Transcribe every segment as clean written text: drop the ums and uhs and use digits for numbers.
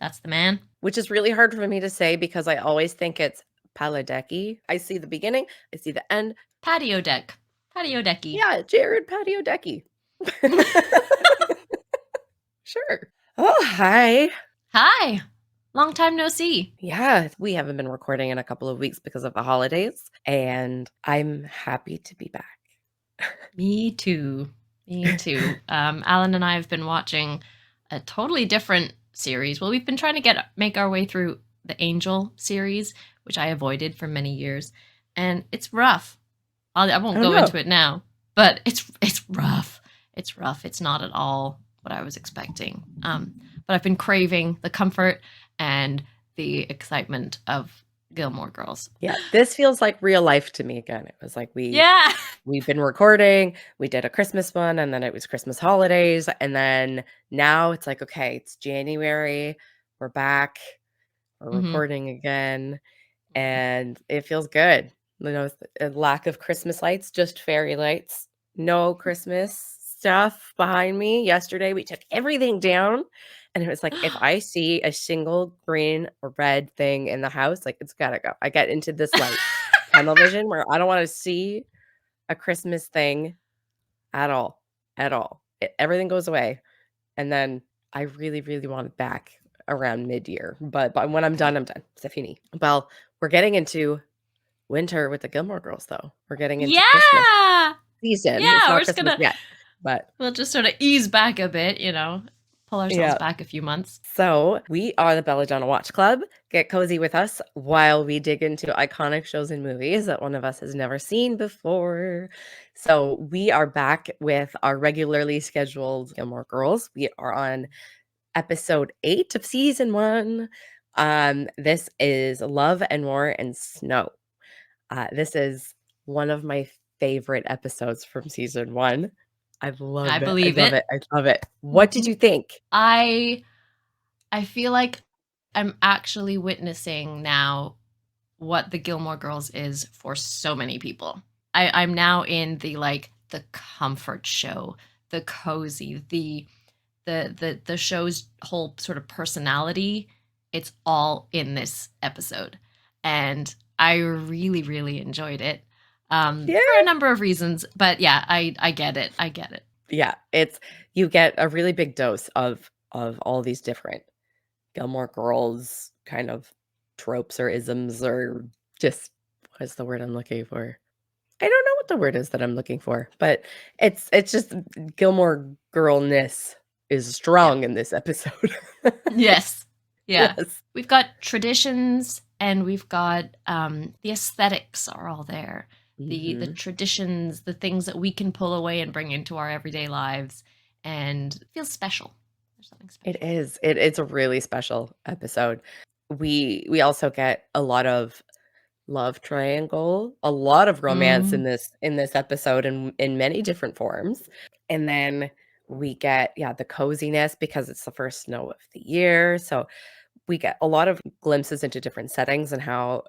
That's the man. Which is really hard for me to say because I always think it's Paladecki. I see the beginning, I see the end. Patio deck. Patio decky. Yeah, Jared Patio Decky. Sure. Oh, hi. Hi. Long time no see. Yeah, we haven't been recording in a couple of weeks because of the holidays, and I'm happy to be back. Me too. Me too. Alan and I have been watching a totally different series. Well, we've been trying to make our way through the Angel series, which I avoided for many years, and it's rough. I won't go into it now, but it's rough. It's rough. It's not at all what I was expecting. But I've been craving the comfort and the excitement of Gilmore Girls. Yeah, this feels like real life to me again. It was like we've been recording, we did a Christmas one, and then it was Christmas holidays, and then now it's like, okay, it's January, we're back, we're recording again, and it feels good. You know, a lack of Christmas lights, just fairy lights, no Christmas stuff behind me. Yesterday, we took everything down, and it was like, if I see a single green or red thing in the house, like, it's gotta go. I get into this like tunnel vision where I don't want to see a Christmas thing at all. Everything goes away, and then I really, really want it back around mid-year. But when I'm done, I'm done. C'est fini. Well, we're getting into winter with the Gilmore Girls, though. We're getting into Christmas season. Yeah, it's not we're Christmas just gonna yet, but we'll just sort of ease back a bit, pull ourselves back a few months. So we are the Belladonna Watch Club. Get cozy with us while we dig into iconic shows and movies that one of us has never seen before. So we are back with our regularly scheduled Gilmore Girls. We are on episode 8 of season 1. This is Love and War and Snow. This is one of my favorite episodes from season 1. I love it. What did you think? I feel like I'm actually witnessing now what the Gilmore Girls is for so many people. I'm now in the comfort show, the cozy, the show's whole sort of personality. It's all in this episode, and I really, really enjoyed it. For a number of reasons, but yeah, I get it. Yeah, you get a really big dose of all these different Gilmore Girls kind of tropes or isms, or just, what's the word I'm looking for? I don't know what the word is that I'm looking for, but it's just Gilmore Girl-ness is strong in this episode. Yes. Yeah. Yes. We've got traditions and we've got the aesthetics are all there. The traditions, the things that we can pull away and bring into our everyday lives, and it feels special. There's something special. It is. It's a really special episode. We also get a lot of love triangle, a lot of romance in this episode in many different forms. And then we get the coziness because it's the first snow of the year. So we get a lot of glimpses into different settings and how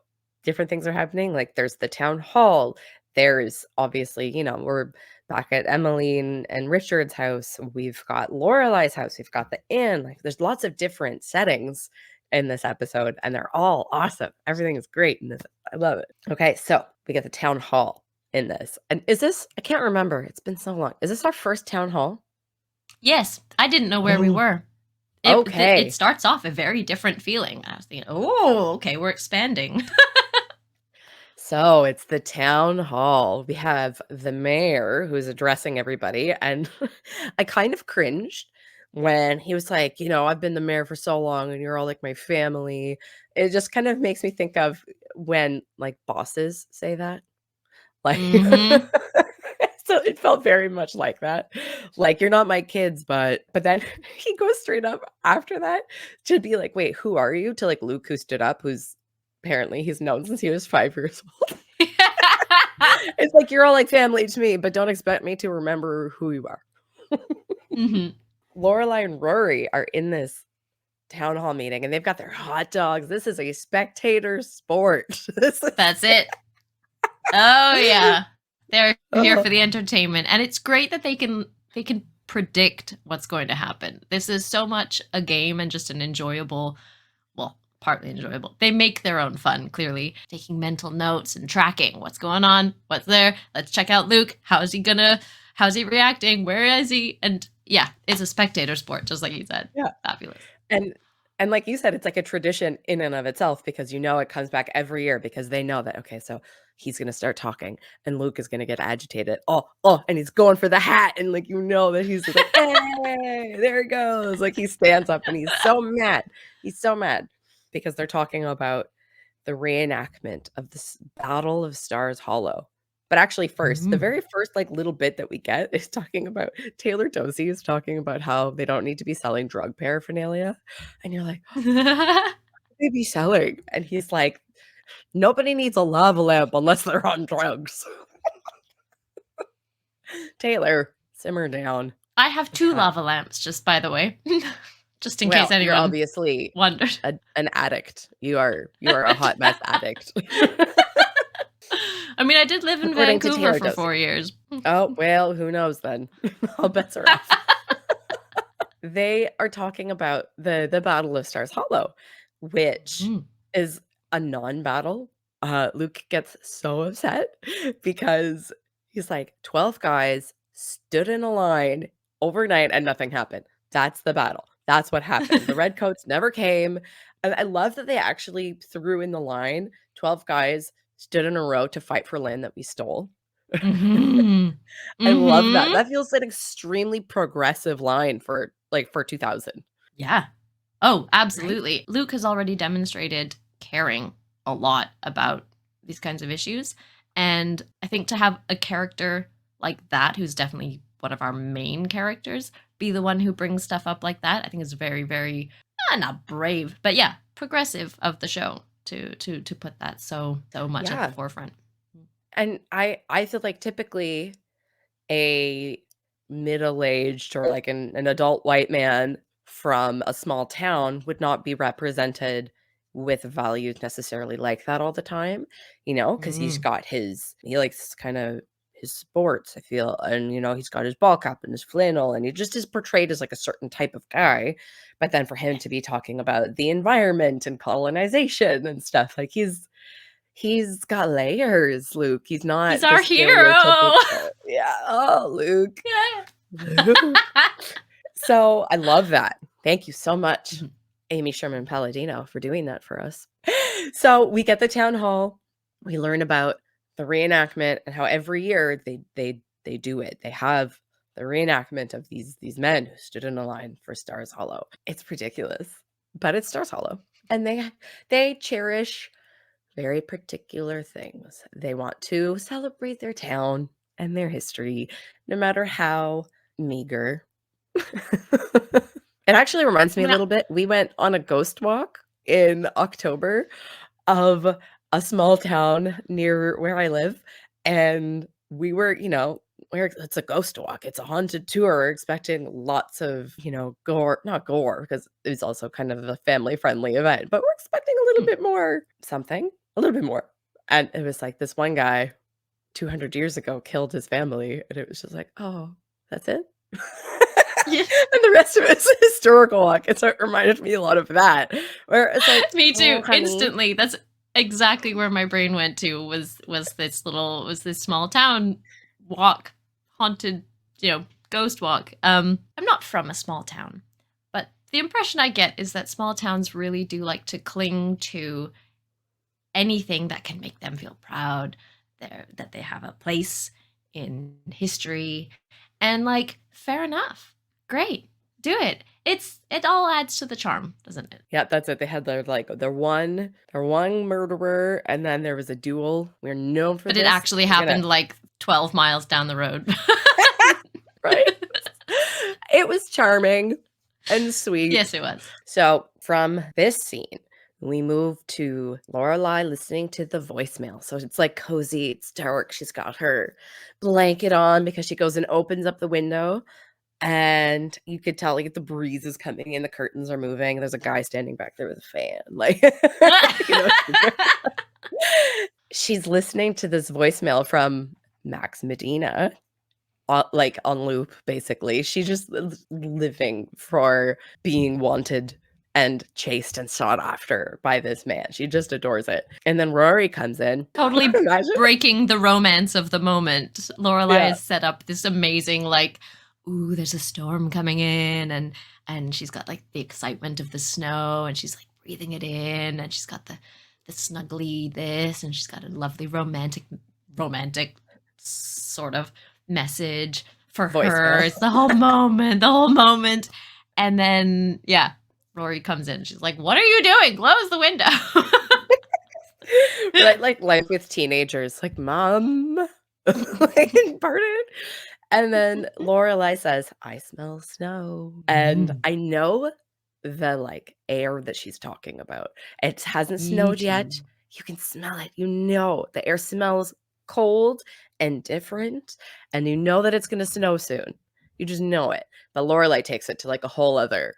different things are happening. Like there's the town hall. There's obviously, we're back at Emily and Richard's house. We've got Lorelai's house. We've got the inn. Like there's lots of different settings in this episode, and they're all awesome. Everything is great in this. I love it. Okay, so we get the town hall in this. And is this, I can't remember. It's been so long. Is this our first town hall? Yes. I didn't know where we were. It starts off a very different feeling. I was thinking, oh, okay, we're expanding. So it's the town hall. We have the mayor who's addressing everybody. And I kind of cringed when he was like, I've been the mayor for so long and you're all like my family. It just kind of makes me think of when like bosses say that. Like, so it felt very much like that. Like, you're not my kids, but then he goes straight up after that to be like, wait, who are you? To like Luke, who stood up, who's apparently he's known since he was 5 years old. It's like, you're all like family to me, but don't expect me to remember who you are. Lorelai and Rory are in this town hall meeting and they've got their hot dogs. This is a spectator sport. That's it. Oh yeah. They're here for the entertainment. And it's great that they can predict what's going to happen. This is so much a game and just an enjoyable, well, partly enjoyable. They make their own fun, clearly, taking mental notes and tracking what's going on, what's there. Let's check out Luke. How's he reacting? Where is he? And yeah, it's a spectator sport, just like you said. Yeah. Fabulous. And like you said, it's like a tradition in and of itself, because it comes back every year, because they know that, okay, so he's going to start talking and Luke is going to get agitated. Oh, and he's going for the hat. And like, that he's like, hey, there he goes. Like he stands up and he's so mad. He's so mad because they're talking about the reenactment of this Battle of Stars Hollow. But actually the very first like little bit that we get is talking about Taylor Dosey is talking about how they don't need to be selling drug paraphernalia. And you're like, what they be selling? And he's like, nobody needs a lava lamp unless they're on drugs. Taylor, simmer down. I have 2 lava lamps, just by the way. Just in case anyone you're obviously wondered. An addict. You are a hot mess addict. I mean, I did live in Vancouver for 4 years. Oh, well, who knows then? All bets are off. They are talking about the Battle of Stars Hollow, which is a non-battle. Luke gets so upset because he's like, 12 guys stood in a line overnight and nothing happened. That's the battle. That's what happened. The redcoats never came. And I love that they actually threw in the line 12 guys stood in a row to fight for land that we stole. I love that. That feels like an extremely progressive line for 2000. Yeah. Oh, absolutely. Right? Luke has already demonstrated caring a lot about these kinds of issues. And I think to have a character like that, who's definitely one of our main characters, be the one who brings stuff up like that, I think is very, very, not brave, but yeah, progressive of the show to put that so much at the forefront. And I feel like typically a middle-aged or like an adult white man from a small town would not be represented with values necessarily like that all the time, because he likes kind of his sports, I feel, and he's got his ball cap and his flannel, and he just is portrayed as like a certain type of guy. But then for him to be talking about the environment and colonization and stuff, like he's got layers, Luke. He's our hero. Yeah. Oh, Luke. Yeah. So I love that. Thank you so much, Amy Sherman Palladino, for doing that for us. So we get the town hall. We learn about the reenactment and how every year they do it. They have the reenactment of these men who stood in a line for Stars Hollow. It's ridiculous, but it's Stars Hollow, and they cherish very particular things. They want to celebrate their town and their history, no matter how meager. It actually reminds me a little bit. We went on a ghost walk in October of a small town near where I live, and we were, it's a ghost walk. It's a haunted tour. We're expecting lots of, gore, not gore, because it was also kind of a family-friendly event, but we're expecting a little bit more something. A little bit more. And it was like this one guy 200 years ago killed his family. And it was just like, oh, that's it? Yeah. And the rest of it's a historical walk. And so it reminded me a lot of that. Where it's like, me too. Oh, instantly. That's exactly where my brain went to was this small town walk, haunted, ghost walk. I'm not from a small town, but the impression I get is that small towns really do like to cling to anything that can make them feel proud, that they have a place in history, and like, fair enough, great, do it. It all adds to the charm, doesn't it? Yeah, that's it. They had their one murderer, and then there was a duel. We're known for but this. It actually happened like 12 miles down the road. Right? It was charming and sweet. Yes, it was. So from this scene, we move to Lorelai listening to the voicemail. So it's like cozy, it's dark. She's got her blanket on because she goes and opens up the window, and you could tell like the breeze is coming in, the curtains are moving. There's a guy standing back there with a fan. Like, she's listening to this voicemail from Max Medina. like on loop, basically. She's just living for being wanted and chased and sought after by this man. She just adores it. And then Rory comes in. Totally Imagine. breaking the romance of the moment. Lorelai Yeah. has set up this amazing, like, ooh, there's a storm coming in, and she's got like the excitement of the snow, and she's like breathing it in, and she's got the snuggly this, and she's got a lovely romantic sort of message for her. Voicemail. It's the whole moment. And then, yeah, Rory comes in. She's like, what are you doing? Close the window. like life with teenagers, like, Mom, like, pardon. And then Lorelai says, I smell snow. And I know the like air that she's talking about. It hasn't snowed yet. You can smell it. You know, the air smells cold and different. And you know that it's going to snow soon. You just know it. But Lorelai takes it to like a whole other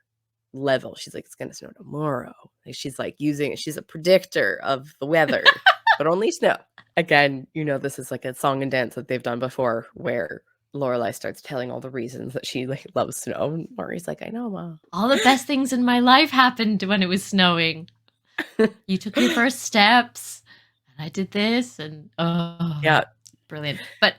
level. She's like, it's going to snow tomorrow. Like, she's like she's a predictor of the weather, but only snow. Again, you know, this is like a song and dance that they've done before where Lorelai starts telling all the reasons that she like loves snow. And Rory's like, I know, Mom. All the best things in my life happened when it was snowing. You took your first steps, and I did this, and yeah, brilliant. But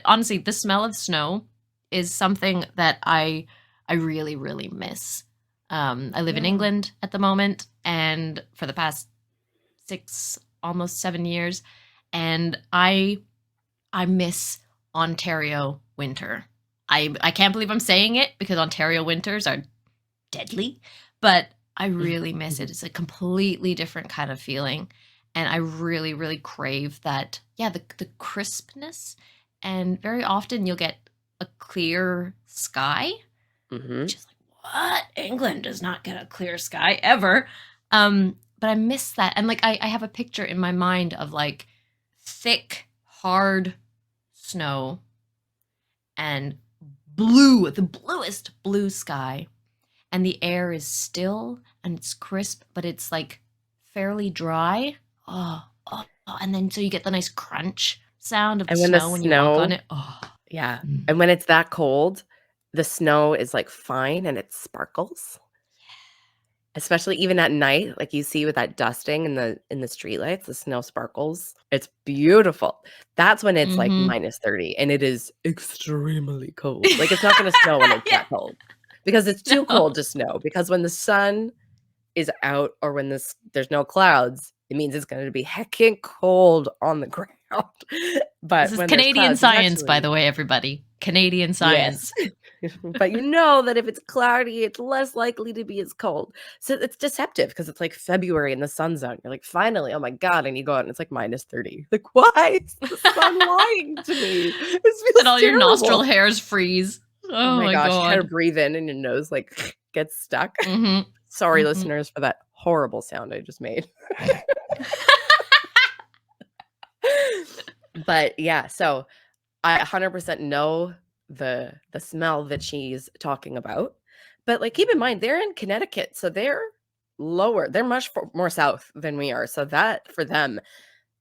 honestly, the smell of snow is something that I really, really miss. I live in England at the moment, and for the past 6, almost 7 years, and I miss Ontario winter. I can't believe I'm saying it because Ontario winters are deadly, but I really miss it. It's a completely different kind of feeling, and I really, really crave that. Yeah, the crispness, and very often you'll get a clear sky, which is like, what? England does not get a clear sky ever. But I miss that, and like I have a picture in my mind of like thick, hard snow and the bluest blue sky, and the air is still and it's crisp, but it's like fairly dry. And then so you get the nice crunch sound of the snow when you walk on it. Yeah. And when it's that cold, the snow is like fine and it sparkles. Especially even at night, like you see with that dusting in the streetlights, the snow sparkles. It's beautiful. That's when it's like -30 and it is extremely cold. Like, it's not going to snow when it's that cold because it's too cold to snow. Because when the sun is out or when there's no clouds, it means it's going to be heckin' cold on the ground. But this is when Canadian clouds, science, by the way, everybody. Canadian science. Yes. But you know that if it's cloudy, it's less likely to be as cold. So it's deceptive because it's like February and the sun's out. You're like, finally, oh my God. And you go out and it's like -30. Like, why is the sun lying to me? This feels and all terrible. Your nostril hairs freeze. Oh my gosh. God. You kind of breathe in and your nose like gets stuck. Sorry, listeners, for that horrible sound I just made. But yeah, so I 100% know the smell that she's talking about. But like, keep in mind, they're in Connecticut, so they're lower. They're much more south than we are. So that for them,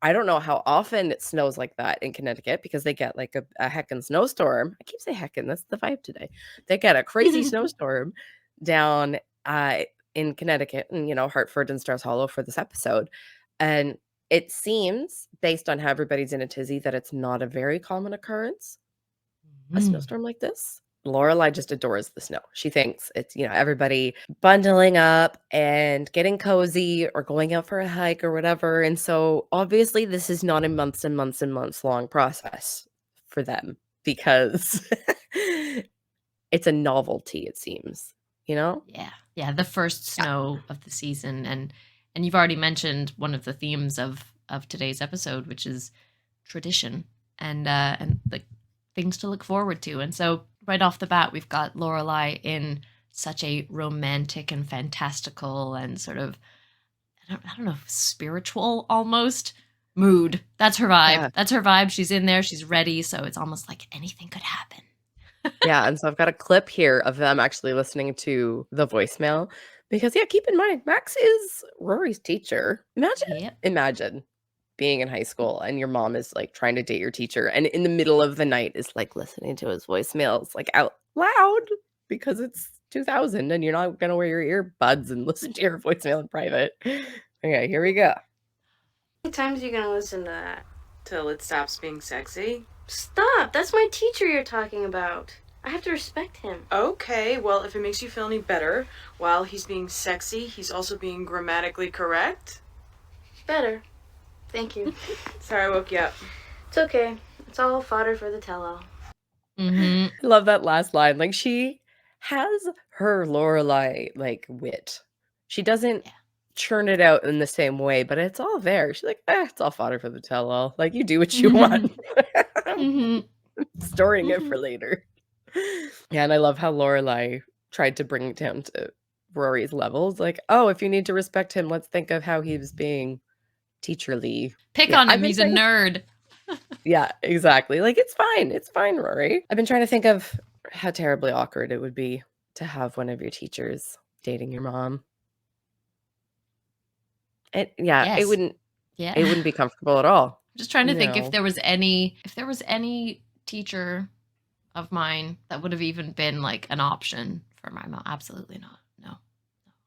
I don't know how often it snows like that in Connecticut because they get like a heckin' snowstorm. I keep saying heckin', that's the vibe today. They get a crazy snowstorm down in Connecticut and, you know, Hartford and Stars Hollow for this episode. And it seems, based on how everybody's in a tizzy, that it's not a very common occurrence, a snowstorm like this. Lorelai just adores the snow. She thinks it's, you know, everybody bundling up and getting cozy or going out for a hike or whatever. And so obviously this is not a months and months and months long process for them because it's a novelty, it seems, you know? Yeah, the first snow of the season. And you've already mentioned one of the themes of today's episode, which is tradition and like things to look forward to. And so right off the bat, we've got Lorelai in such a romantic and fantastical and sort of, I don't know, spiritual almost mood. That's her vibe. Yeah. That's her vibe. She's in there. She's ready. So it's almost like anything could happen. Yeah. And so I've got a clip here of them actually listening to the voicemail because, yeah, keep in mind, Max is Rory's teacher. Imagine being in high school and your mom is like trying to date your teacher and in the middle of the night is like listening to his voicemails like out loud because it's 2000 and you're not going to wear your earbuds and listen to your voicemail in private. Okay, here we go. How many times are you going to listen to that? Till it stops being sexy? Stop! That's my teacher you're talking about. I have to respect him. Okay, well, if it makes you feel any better, while he's being sexy, he's also being grammatically correct? Better. Thank you. Sorry I woke you up. It's okay. It's all fodder for the tell-all. I love that last line. Like, she has her Lorelai, like, wit. She doesn't churn it out in the same way, but it's all there. She's like, it's all fodder for the tell-all. Like, you do what you want. Storing it for later. Yeah, and I love how Lorelai tried to bring it down to Rory's levels. Like, oh, if you need to respect him, let's think of how he was being teacherly. Pick on him. He's a nerd. Yeah, exactly. Like, it's fine. It's fine, Rory. I've been trying to think of how terribly awkward it would be to have one of your teachers dating your mom. It wouldn't be comfortable at all. Just trying to think if there was any teacher of mine that would have even been like an option for my mom. Absolutely not. No.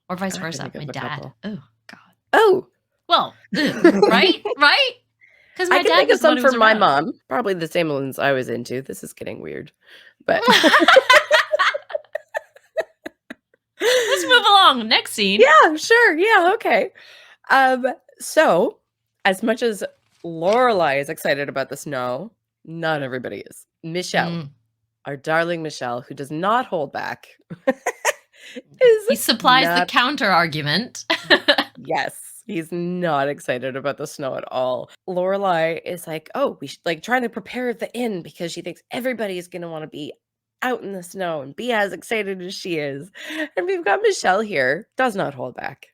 Or vice versa. My dad. Oh God. Oh. Well, right? Because my dad was some for my mom. Probably the same ones I was into. This is getting weird. But let's move along. Next scene. Yeah, sure. Yeah, okay. So as much as Lorelai is excited about the snow, not everybody is. Michelle, our darling Michelle, who does not hold back, he supplies the counter argument. Yes. He's not excited about the snow at all. Lorelai is like, oh, we should like trying to prepare the inn because she thinks everybody is going to want to be out in the snow and be as excited as she is. And we've got Michelle here, does not hold back.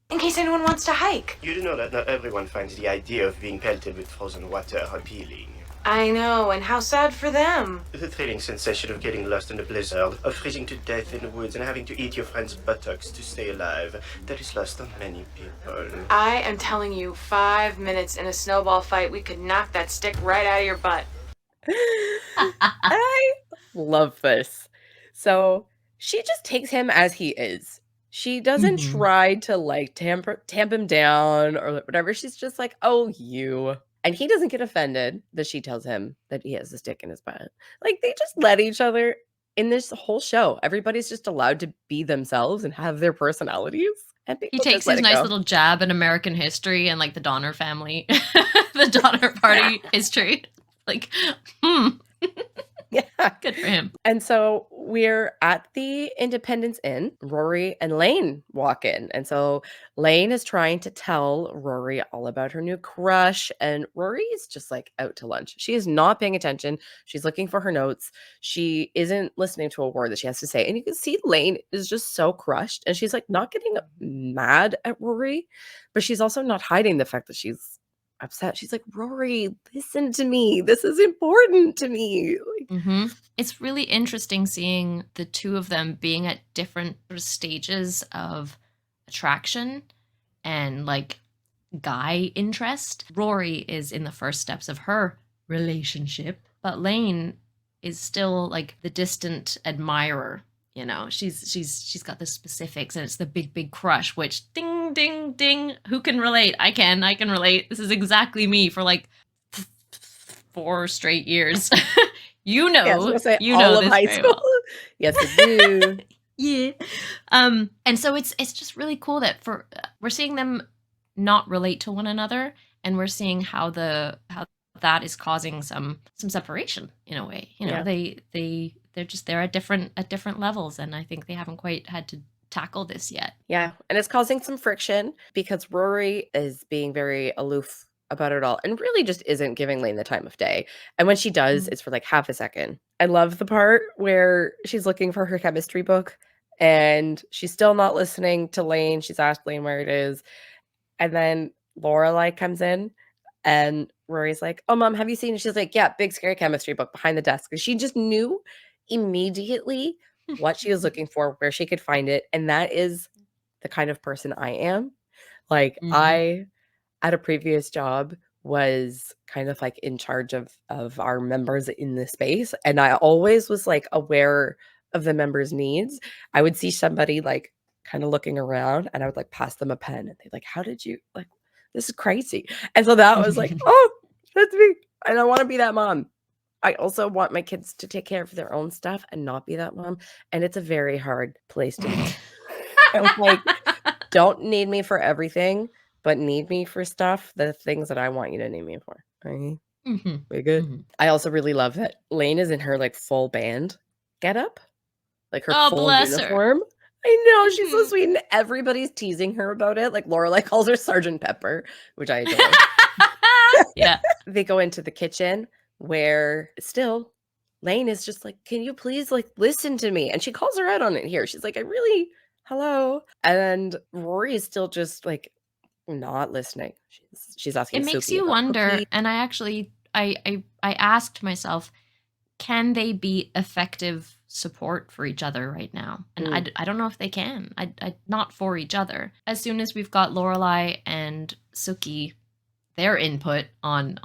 In case anyone wants to hike. You do know that not everyone finds the idea of being pelted with frozen water appealing. I know, and how sad for them. The thrilling sensation of getting lost in the blizzard, of freezing to death in the woods and having to eat your friend's buttocks to stay alive, that is lost on many people. I am telling you, 5 minutes in a snowball fight, we could knock that stick right out of your butt. I love this. So she just takes him as he is. She doesn't try to like tamp him down or whatever. She's just like, oh, you. And he doesn't get offended that she tells him that he has a stick in his butt. Like, they just let each other in this whole show. Everybody's just allowed to be themselves and have their personalities. And he takes his nice little jab in American history and like the Donner family, the Donner Party history. Like, Yeah. Good for him. And so we're at the Independence Inn. Rory and Lane walk in. And so Lane is trying to tell Rory all about her new crush. And Rory is just like out to lunch. She is not paying attention. She's looking for her notes. She isn't listening to a word that she has to say. And you can see Lane is just so crushed. And she's like not getting mad at Rory, but she's also not hiding the fact that she's upset. She's like, Rory, listen to me. This is important to me. It's really interesting seeing the two of them being at different stages of attraction and like guy interest. Rory is in the first steps of her relationship, but Lane is still like the distant admirer. You know, she's got the specifics and it's the big crush, which ding, ding, ding. Who can relate? I can relate. This is exactly me for like 4 straight years. You know, you know this high school. Well. Yes, I do. Yeah. And so it's just really cool that we're seeing them not relate to one another, and we're seeing how that is causing some separation in a way. You know, they're at different levels, and I think they haven't quite had to tackle this yet. Yeah, and it's causing some friction because Rory is being very aloof about it all and really just isn't giving Lane the time of day. And when she does, it's for like half a second. I love the part where she's looking for her chemistry book and she's still not listening to Lane. She's asked Lane where it is. And then Lorelai comes in and Rory's like, oh, Mom, have you seen it? She's like, yeah, big scary chemistry book behind the desk. And she just knew immediately what she was looking for, where she could find it. And that is the kind of person I am. Like, I at a previous job was kind of like in charge of our members in the space, and I always was like aware of the members' needs. I would see somebody like kind of looking around, and I would like pass them a pen, and they'd like, "How did you like? This is crazy." And so that was like, "Oh, that's me." I don't want to be that mom. I also want my kids to take care of their own stuff and not be that mom. And it's a very hard place to be. I was like, don't need me for everything, but need me for stuff, the things that I want you to need me for. Right? We good? I also really love that Lane is in her like full band getup, like her full uniform. I know, she's so sweet, and everybody's teasing her about it. Like Lorelai calls her Sergeant Pepper, which I adore. Yeah. They go into the kitchen where still Lane is just like, can you please like listen to me? And she calls her out on it here. She's like, hello. And Rory is still just like not listening. She's asking. It makes Sophie you about wonder, cookies. and I actually I asked myself, can they be effective support for each other right now? And I don't know if they can. I not for each other. As soon as we've got Lorelai and Suki, their input on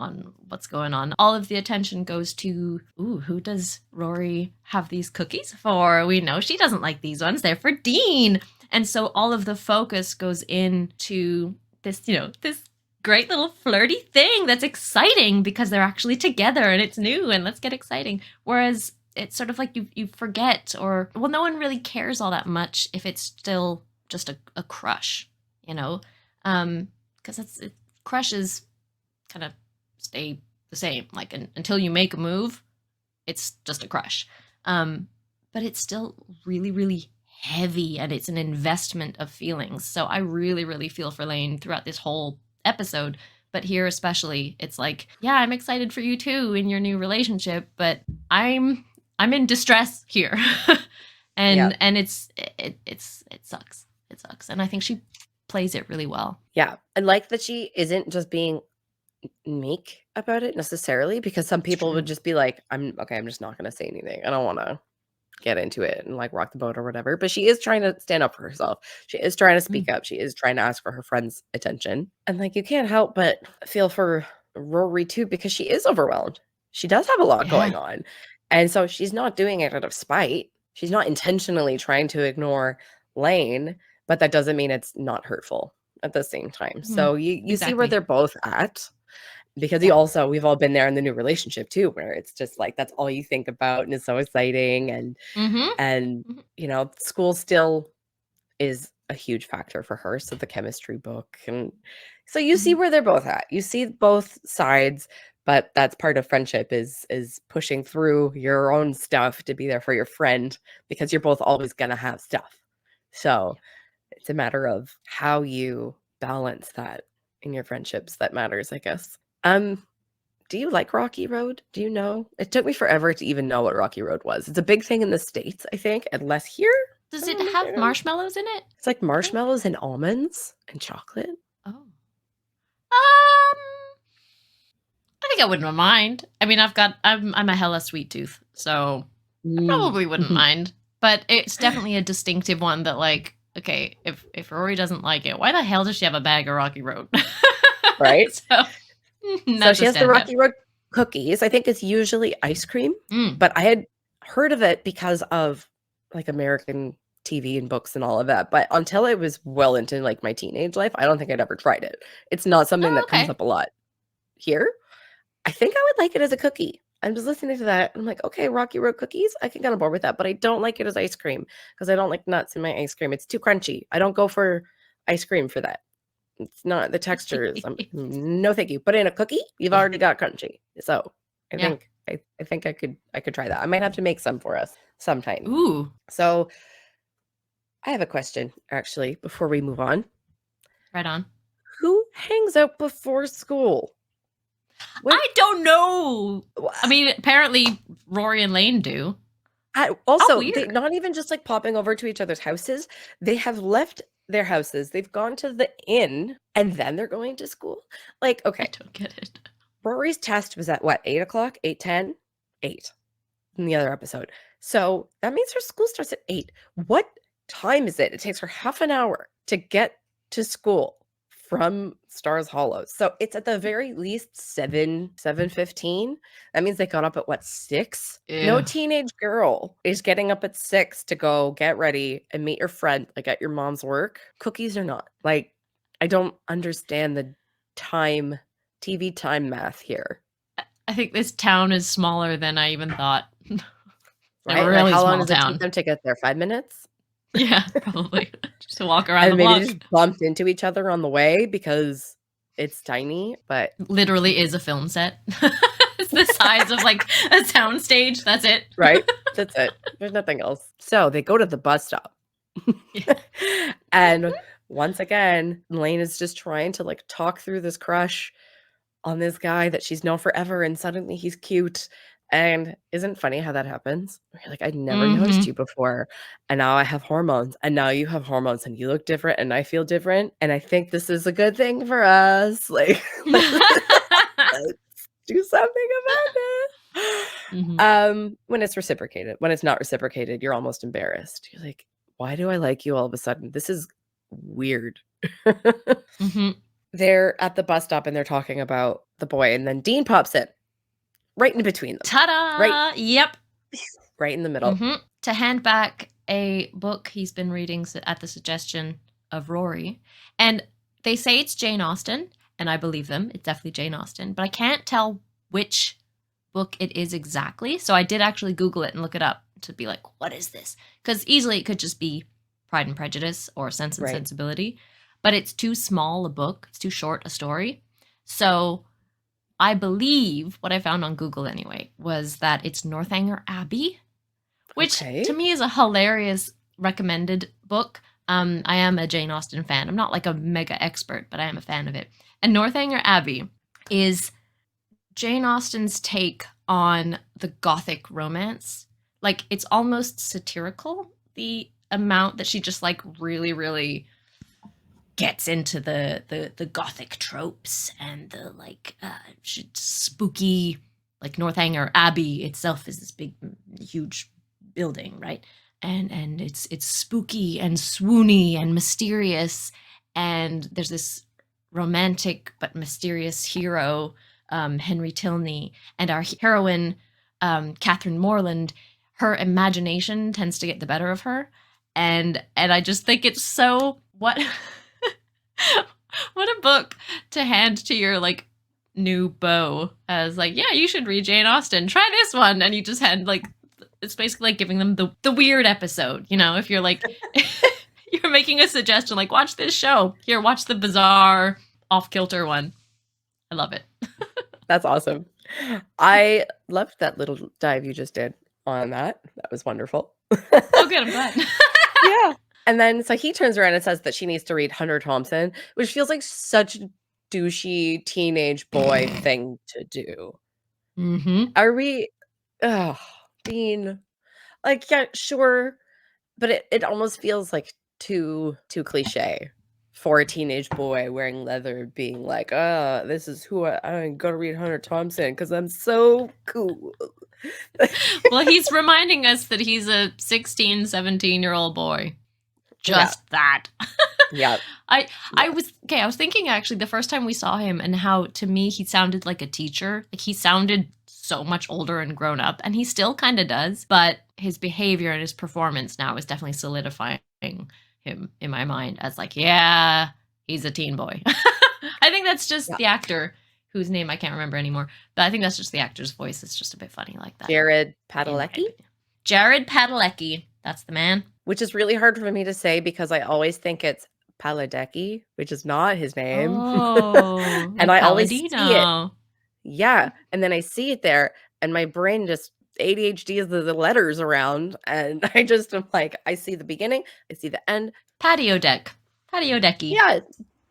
what's going on, all of the attention goes to, who does Rory have these cookies for? We know she doesn't like these ones. They're for Dean. And so all of the focus goes into this, this great little flirty thing that's exciting because they're actually together and it's new and let's get exciting. Whereas it's sort of like you forget, or, well, no one really cares all that much if it's still just a crush, because crushes kind of stay the same. Like until you make a move, it's just a crush. But it's still really, really heavy, and it's an investment of feelings. So I really, really feel for Lane throughout this whole episode. But here especially, it's like, yeah, I'm excited for you too in your new relationship, but I'm in distress here. and it sucks. It sucks. And I think she plays it really well. Yeah. I like that she isn't just being meek about it necessarily, because some people would just be like, I'm just not going to say anything. I don't want to get into it and like rock the boat or whatever. But she is trying to stand up for herself. She is trying to speak up. She is trying to ask for her friends' attention. And like, you can't help but feel for Rory too, because she is overwhelmed. She does have a lot going on. And so she's not doing it out of spite. She's not intentionally trying to ignore Lane, but that doesn't mean it's not hurtful at the same time. So you see where they're both at. Because we've all been there in the new relationship too, where it's just like, that's all you think about. And it's so exciting. And school still is a huge factor for her. So the chemistry book. And so you see where they're both at. You see both sides, but that's part of friendship is pushing through your own stuff to be there for your friend, because you're both always going to have stuff. So it's a matter of how you balance that in your friendships that matters, I guess. Do you like Rocky Road? Do you know? It took me forever to even know what Rocky Road was. It's a big thing in the States, I think, and less here. Does it have marshmallows in it? It's like marshmallows and almonds and chocolate. Oh. I think I wouldn't mind. I mean, I'm a hella sweet tooth, so I probably wouldn't mind. But it's definitely a distinctive one that, like, okay, if Rory doesn't like it, why the hell does she have a bag of Rocky Road? Right? So she has the Rocky Road cookies. I think it's usually ice cream, but I had heard of it because of like American TV and books and all of that. But until it was well into like my teenage life, I don't think I'd ever tried it. It's not something that comes up a lot here. I think I would like it as a cookie. I'm just listening to that. I'm like, okay, Rocky Road cookies, I can get on board with that, but I don't like it as ice cream because I don't like nuts in my ice cream. It's too crunchy. I don't go for ice cream for that. It's not the texture is no thank you. But in a cookie, you've already got crunchy. So I think I could try that. I might have to make some for us sometime. Ooh. So I have a question actually before we move on. Right on. Who hangs out before school? I don't know. I mean, apparently Rory and Lane do. Also, not even just like popping over to each other's houses. They have left their houses. They've gone to the inn and then they're going to school. Like, okay. I don't get it. Rory's test was at what, 8 o'clock? 8:10? 8 in the other episode. So that means her school starts at 8. What time is it? It takes her half an hour to get to school from Stars Hollow. So it's at the very least 7:15. That means they got up at what, 6? No Ew. teenage girl is getting up at 6 to go get ready and meet your friend like at your mom's work. Cookies or not. Like, I don't understand the TV time math here. I think this town is smaller than I even thought. Right? A really like how long small does it town. take them to get there? 5 minutes? Yeah, probably. Just to walk around And the maybe block. they just bumped into each other on the way because it's tiny, but Literally is a film set. It's the size of like a sound stage. That's it. right? That's it. There's nothing else. So they go to the bus stop. Yeah. And once again, Lane is just trying to like talk through this crush on this guy that she's known forever, and suddenly he's cute. And isn't it funny how that happens? You're like, I'd never noticed you before, and now I have hormones, and now you have hormones, and you look different, and I feel different, and I think this is a good thing for us. Like, let's do something about it. When it's reciprocated. When it's not reciprocated, you're almost embarrassed. You're like, why do I like you all of a sudden? This is weird. They're at the bus stop and they're talking about the boy, and then Dean pops in right in between them. Ta-da! Right. Yep. Right in the middle. To hand back a book he's been reading at the suggestion of Rory. And they say it's Jane Austen, and I believe them. It's definitely Jane Austen, but I can't tell which book it is exactly. So I did actually Google it and look it up to be like, what is this? Because easily it could just be Pride and Prejudice or Sense and Sensibility, but it's too small a book. It's too short a story. So I believe what I found on Google anyway was that it's Northanger Abbey, which to me is a hilarious recommended book. I am a Jane Austen fan. I'm not like a mega expert, but I am a fan of it. And Northanger Abbey is Jane Austen's take on the Gothic romance. Like, it's almost satirical, the amount that she just like really, really gets into the Gothic tropes and the like spooky, like Northanger Abbey itself is this big, huge building, right? And it's spooky and swoony and mysterious, and there's this romantic but mysterious hero, Henry Tilney, and our heroine, Catherine Morland. Her imagination tends to get the better of her, and I just think it's so what a book to hand to your like new beau as like, yeah, you should read Jane Austen. Try this one, and you just hand like, it's basically like giving them the weird episode, you know, if you're like you're making a suggestion like, watch this show. Here, watch the bizarre off-kilter one. I love it. That's awesome. I loved that little dive you just did on that. That was wonderful. Oh, good. I'm glad. Yeah. And then so he turns around and says that she needs to read Hunter Thompson, which feels like such a douchey teenage boy thing to do. Are we Dean? Like, yeah, sure. But it almost feels like too cliche for a teenage boy wearing leather being like, this is who I'm gonna read Hunter Thompson because I'm so cool. Well, he's reminding us that he's a 16, 17-year-old boy. Just that. Yeah. I was thinking actually the first time we saw him and how to me he sounded like a teacher. Like, he sounded so much older and grown up, and he still kind of does, but his behavior and his performance now is definitely solidifying him in my mind as like, yeah, he's a teen boy. I think that's just the actor whose name I can't remember anymore, but I think that's just the actor's voice. It's just a bit funny like that. Jared Padalecki? Jared Padalecki. That's the man. Which is really hard for me to say because I always think it's Paladecki, which is not his name. Oh, and like I always see Palladino. it. Yeah. And then I see it there and my brain just ADHD is the letters around. And I just am like, I see the beginning, I see the end. Patio deck. Patio decky. Yeah.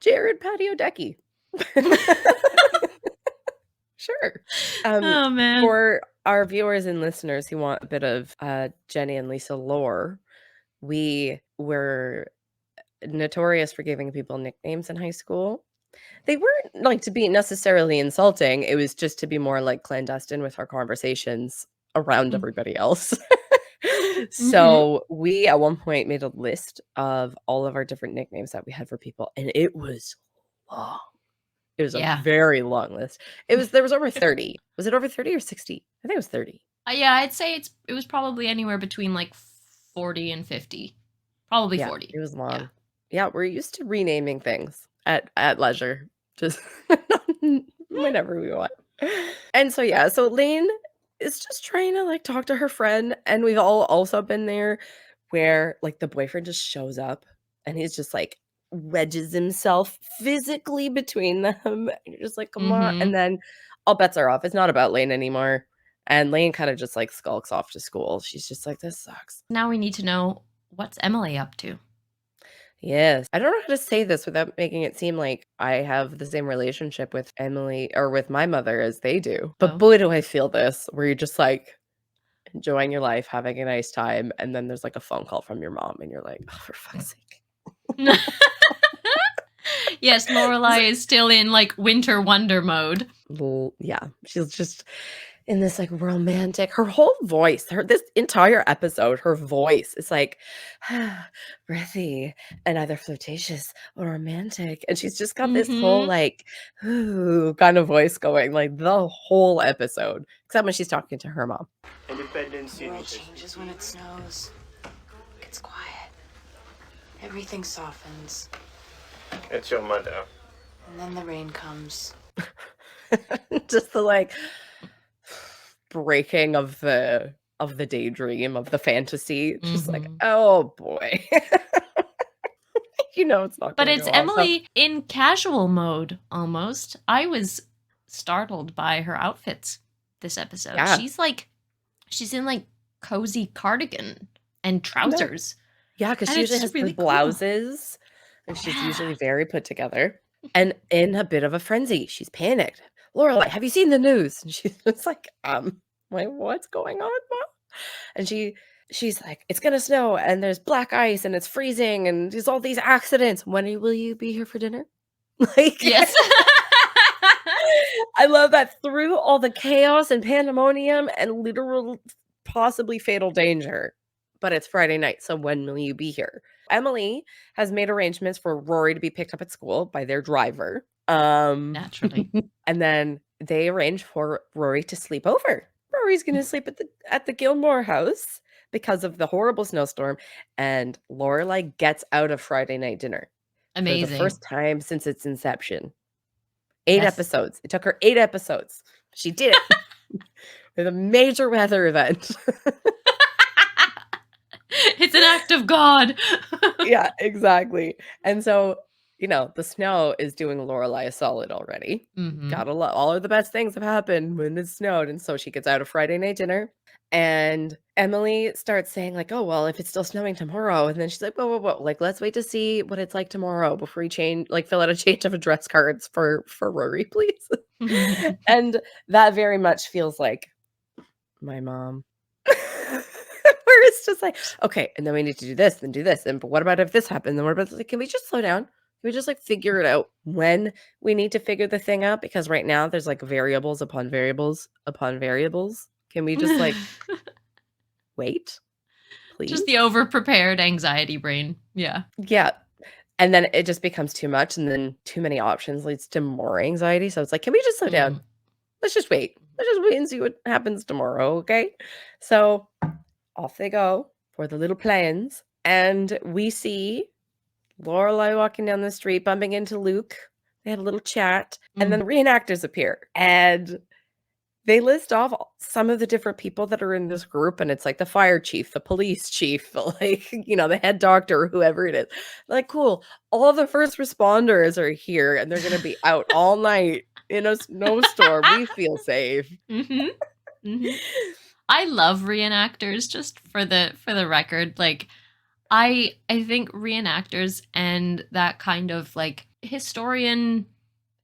Jared Patio Decky. Sure. Oh, man. For our viewers and listeners who want a bit of Jenny and Lisa lore, we were notorious for giving people nicknames in high school. They weren't like to be necessarily insulting. It was just to be more like clandestine with our conversations around everybody else. So we at one point made a list of all of our different nicknames that we had for people, and it was long. It was a very long list. There was over 30. Was it over 30 or 60? I think it was 30. Yeah, I'd say it was probably anywhere between like 40 and 50. Probably 40. It was long. Yeah, we're used to renaming things at leisure. Just whenever we want. And so so Lane is just trying to like talk to her friend, and we've all also been there where like the boyfriend just shows up and he's just like wedges himself physically between them. And you're just like, come on. And then all bets are off. It's not about Lane anymore. And Lane kind of just like skulks off to school. She's just like, this sucks. Now we need to know, what's Emily up to? Yes. I don't know how to say this without making it seem like I have the same relationship with Emily or with my mother as they do. But boy, do I feel this, where you're just like enjoying your life, having a nice time. And then there's like a phone call from your mom and you're like, oh, for fuck's sake. Yes, Lorelai is still in like winter wonder mode. Yeah, she's just in this like romantic, her whole voice, this entire episode, her voice is like breathy and either flirtatious or romantic. And she's just got this whole like ooh kind of voice going like the whole episode, except when she's talking to her mom. Independence. The world changes when it snows. It gets quiet. Everything softens. It's your mother. And then the rain comes. Just the like breaking of the daydream, of the fantasy. Just like, oh boy. It's not. But it's Emily in casual mode almost. I was startled by her outfits this episode. Yeah. She's in like cozy cardigan and trousers. Yeah, because she usually has really the blouses. Cool. And she's usually very put together and in a bit of a frenzy. She's panicked. Lorelai, have you seen the news? And she's just like, what's going on, Mom? And she's like, it's gonna snow and there's black ice and it's freezing and there's all these accidents. When will you be here for dinner? Like, yes. I love that through all the chaos and pandemonium and literal possibly fatal danger. But it's Friday night, so when will you be here? Emily has made arrangements for Rory to be picked up at school by their driver. Naturally. And then they arrange for Rory to sleep over. Rory's going to sleep at the Gilmore house because of the horrible snowstorm. And Lorelai gets out of Friday night dinner. Amazing. For the first time since its inception. 8 episodes. It took her 8 episodes. She did it. With a major weather event. It's an act of God. Yeah, exactly. And so, the snow is doing Lorelai a solid already. Gotta love, all of the best things have happened when it snowed. And so she gets out of Friday night dinner and Emily starts saying like, oh, well, if it's still snowing tomorrow. And then she's like, whoa. Like, let's wait to see what it's like tomorrow before we fill out a change of address cards for Rory, please. And that very much feels like my mom. Where it's just like, okay, and then we need to do this, and do this, and but what about if this happens? And what about like, can we just slow down? Can we just like figure it out when we need to figure the thing out? Because right now there's like variables upon variables upon variables. Can we just like wait, please? Just the over-prepared anxiety brain. Yeah. Yeah. And then it just becomes too much, and then too many options leads to more anxiety. So it's like, can we just slow down? Let's just wait. Let's just wait and see what happens tomorrow, okay? So off they go for the little plans. And we see Lorelai walking down the street, bumping into Luke. They had a little chat. And then the reenactors appear. And they list off some of the different people that are in this group. And it's like the fire chief, the police chief, like, the head doctor, whoever it is. Like, cool. All the first responders are here. And they're going to be out all night in a snowstorm. We feel safe. I love reenactors, just for the record. Like, I think reenactors and that kind of like historian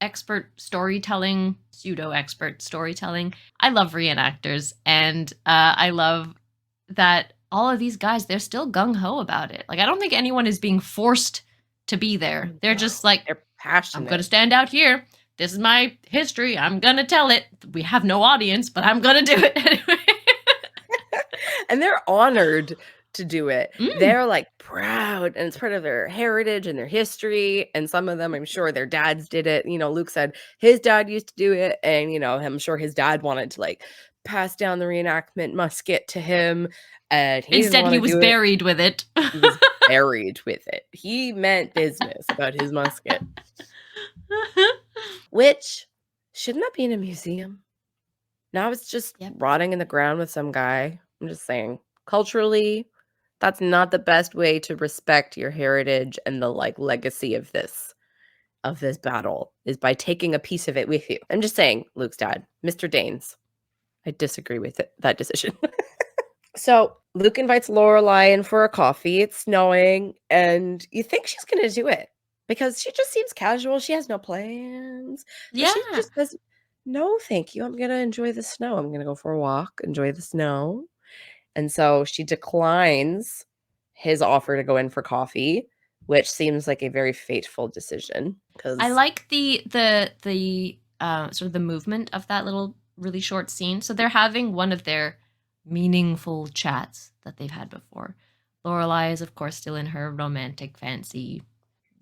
expert storytelling, pseudo expert storytelling. I love reenactors, and I love that all of these guys, they're still gung ho about it. Like, I don't think anyone is being forced to be there. They're just like, they're passionate. I'm going to stand out here. This is my history. I'm going to tell it. We have no audience, but I'm going to do it anyway. And they're honored to do it. They're like proud, and it's part of their heritage and their history. And some of them, I'm sure their dads did it. Luke said his dad used to do it, and I'm sure his dad wanted to like pass down the reenactment musket to him, and instead he was buried with it. He was buried with it. He meant business about his musket. Which, shouldn't that be in a museum? Now it's just rotting in the ground with some guy. I'm just saying, culturally, that's not the best way to respect your heritage and the like legacy of this battle, is by taking a piece of it with you. I'm just saying, Luke's dad, Mr. Danes. I disagree with that decision. So Luke invites Lorelai in for a coffee. It's snowing, and you think she's going to do it because she just seems casual. She has no plans. Yeah. She just says, no, thank you. I'm going to enjoy the snow. I'm going to go for a walk, enjoy the snow. And so she declines his offer to go in for coffee, which seems like a very fateful decision. I like the sort of the movement of that little really short scene. So they're having one of their meaningful chats that they've had before. Lorelai is, of course, still in her romantic fancy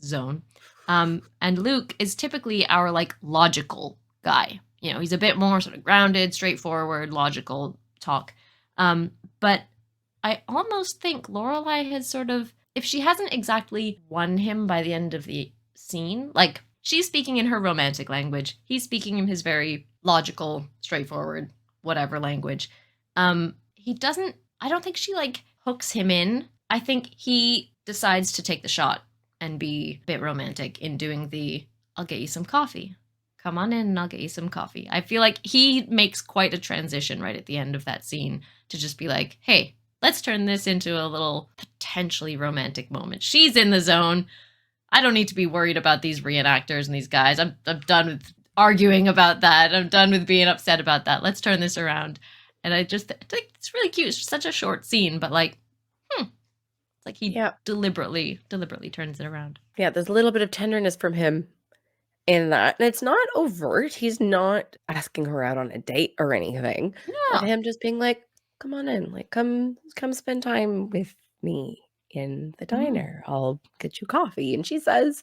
zone. And Luke is typically our like logical guy. He's a bit more sort of grounded, straightforward, logical talk. But I almost think Lorelai has sort of, if she hasn't exactly won him by the end of the scene, like she's speaking in her romantic language, he's speaking in his very logical, straightforward, whatever language. He doesn't, I don't think she like hooks him in. I think he decides to take the shot and be a bit romantic in doing the, I'll get you some coffee. Come on in and I'll get you some coffee. I feel like he makes quite a transition right at the end of that scene to just be like, hey, let's turn this into a little potentially romantic moment. She's in the zone. I don't need to be worried about these reenactors and these guys. I'm done with arguing about that. I'm done with being upset about that. Let's turn this around. And I just think it's really cute. It's such a short scene, but like, it's like he deliberately turns it around. Yeah, there's a little bit of tenderness from him in that. And it's not overt. He's not asking her out on a date or anything. No. But him just being like, come on in. Like, come spend time with me in the diner. I'll get you coffee. And she's like,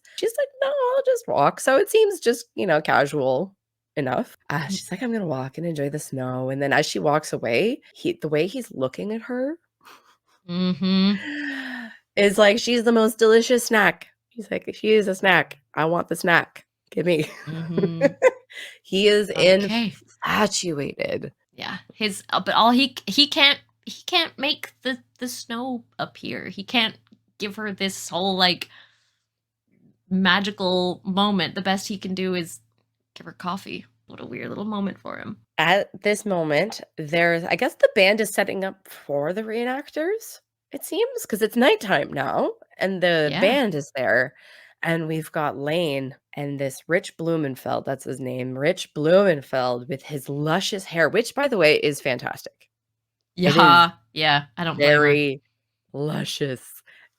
no, I'll just walk. So it seems just, casual enough. She's like, I'm going to walk and enjoy the snow. And then as she walks away, the way he's looking at her is like, she's the most delicious snack. He's like, she is a snack. I want the snack. Give me. He is infatuated. Yeah. But all he can't make the snow appear. He can't give her this whole like magical moment. The best he can do is give her coffee. What a weird little moment for him. At this moment, I guess the band is setting up for the reenactors, it seems, because it's nighttime now, and the band is there. And we've got Lane and this Rich Blumenfeld, that's his name, Rich Blumenfeld, with his luscious hair, which, by the way, is fantastic. Yeah, I don't blame her. Very luscious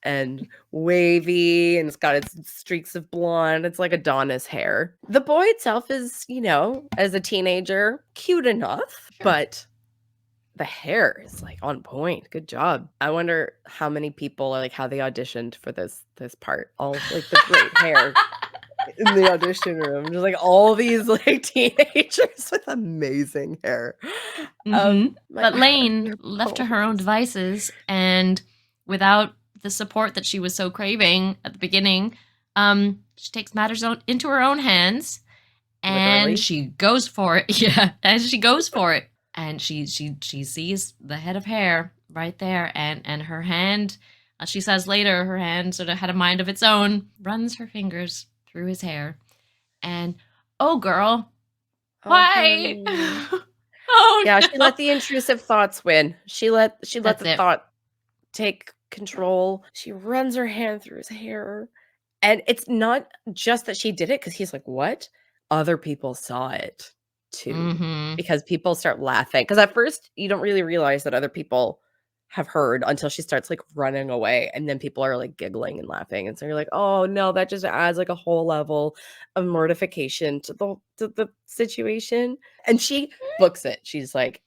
and wavy, and it's got its streaks of blonde. It's like Adonis hair. The boy itself is, as a teenager, cute enough, but the hair is like on point. Good job. I wonder how many people are like how they auditioned for this part. All like the great hair in the audition room. Just like all these like teenagers with amazing hair. But Lane, left to her own devices and without the support that she was so craving at the beginning, she takes matters into her own hands and Literally. She goes for it. Yeah, and she goes for it. And she sees the head of hair right there, and her hand, she says later, her hand sort of had a mind of its own, runs her fingers through his hair, and oh girl, why? Oh yeah, no. She let the intrusive thoughts win. She let the thought take control. She runs her hand through his hair, and it's not just that she did it because he's like, what? Other people saw it too, because people start laughing. Because at first you don't really realize that other people have heard until she starts like running away, and then people are like giggling and laughing, and so you're like, oh no, that just adds like a whole level of mortification to the situation. And she books it. She's like,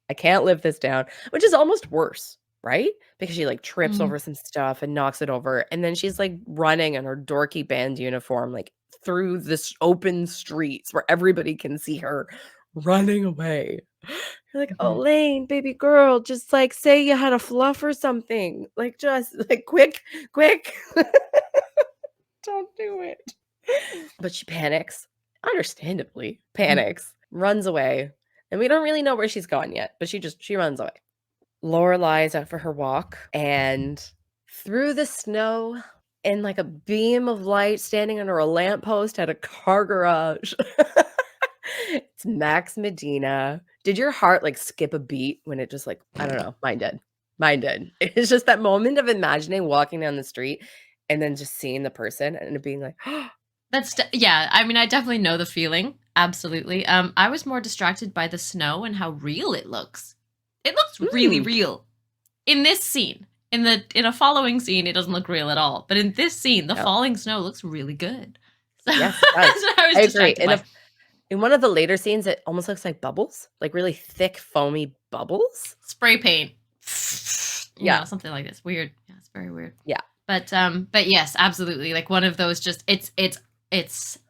I can't live this down, which is almost worse right? Because she like trips over some stuff and knocks it over. And then she's like running in her dorky band uniform, like through this open streets where everybody can see her running away. You're like, oh, Lane, baby girl, just like say you had a fluff or something. Like, just like quick. Don't do it. But she panics, understandably panics, runs away. And we don't really know where she's gone yet, but she runs away. Lorelai is out for her walk, and through the snow, in like a beam of light, standing under a lamppost at a car garage, it's Max Medina. Did your heart like skip a beat when it just like, I don't know, mine did. It's just that moment of imagining walking down the street and then just seeing the person and it being like, yeah, I mean, I definitely know the feeling. Absolutely. I was more distracted by the snow and how real it looks. It looks really real. In this scene, in a following scene, it doesn't look real at all. But in this scene, the falling snow looks really good. So yes, I agree. In one of the later scenes, it almost looks like bubbles, like really thick, foamy bubbles. Spray paint. You know, something like this. Weird. Yeah, it's very weird. Yeah. But yes, absolutely. Like one of those just it's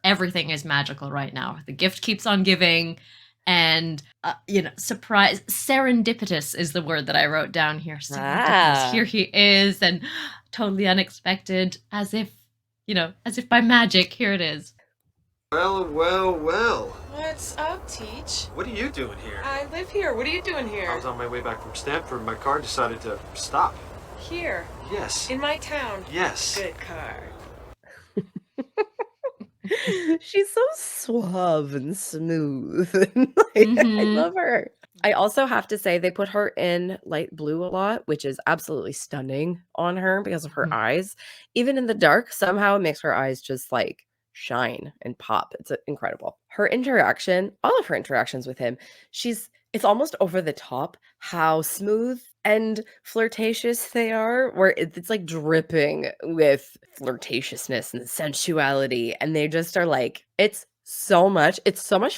everything is magical right now. The gift keeps on giving. And, surprise, serendipitous is the word that I wrote down here. Serendipitous. Here he is, and totally unexpected, as if by magic, here it is. Well. What's up, Teach? What are you doing here? I live here. What are you doing here? I was on my way back from Stanford and my car decided to stop. Here? Yes. In my town? Yes. Good car. She's so suave and smooth. I love her. I also have to say they put her in light blue a lot, which is absolutely stunning on her because of her eyes. Even in the dark, somehow it makes her eyes just like shine and pop. It's incredible. All of her interactions with him, it's almost over the top how smooth and flirtatious they are, where it's like dripping with flirtatiousness and sensuality. And they just are like, it's so much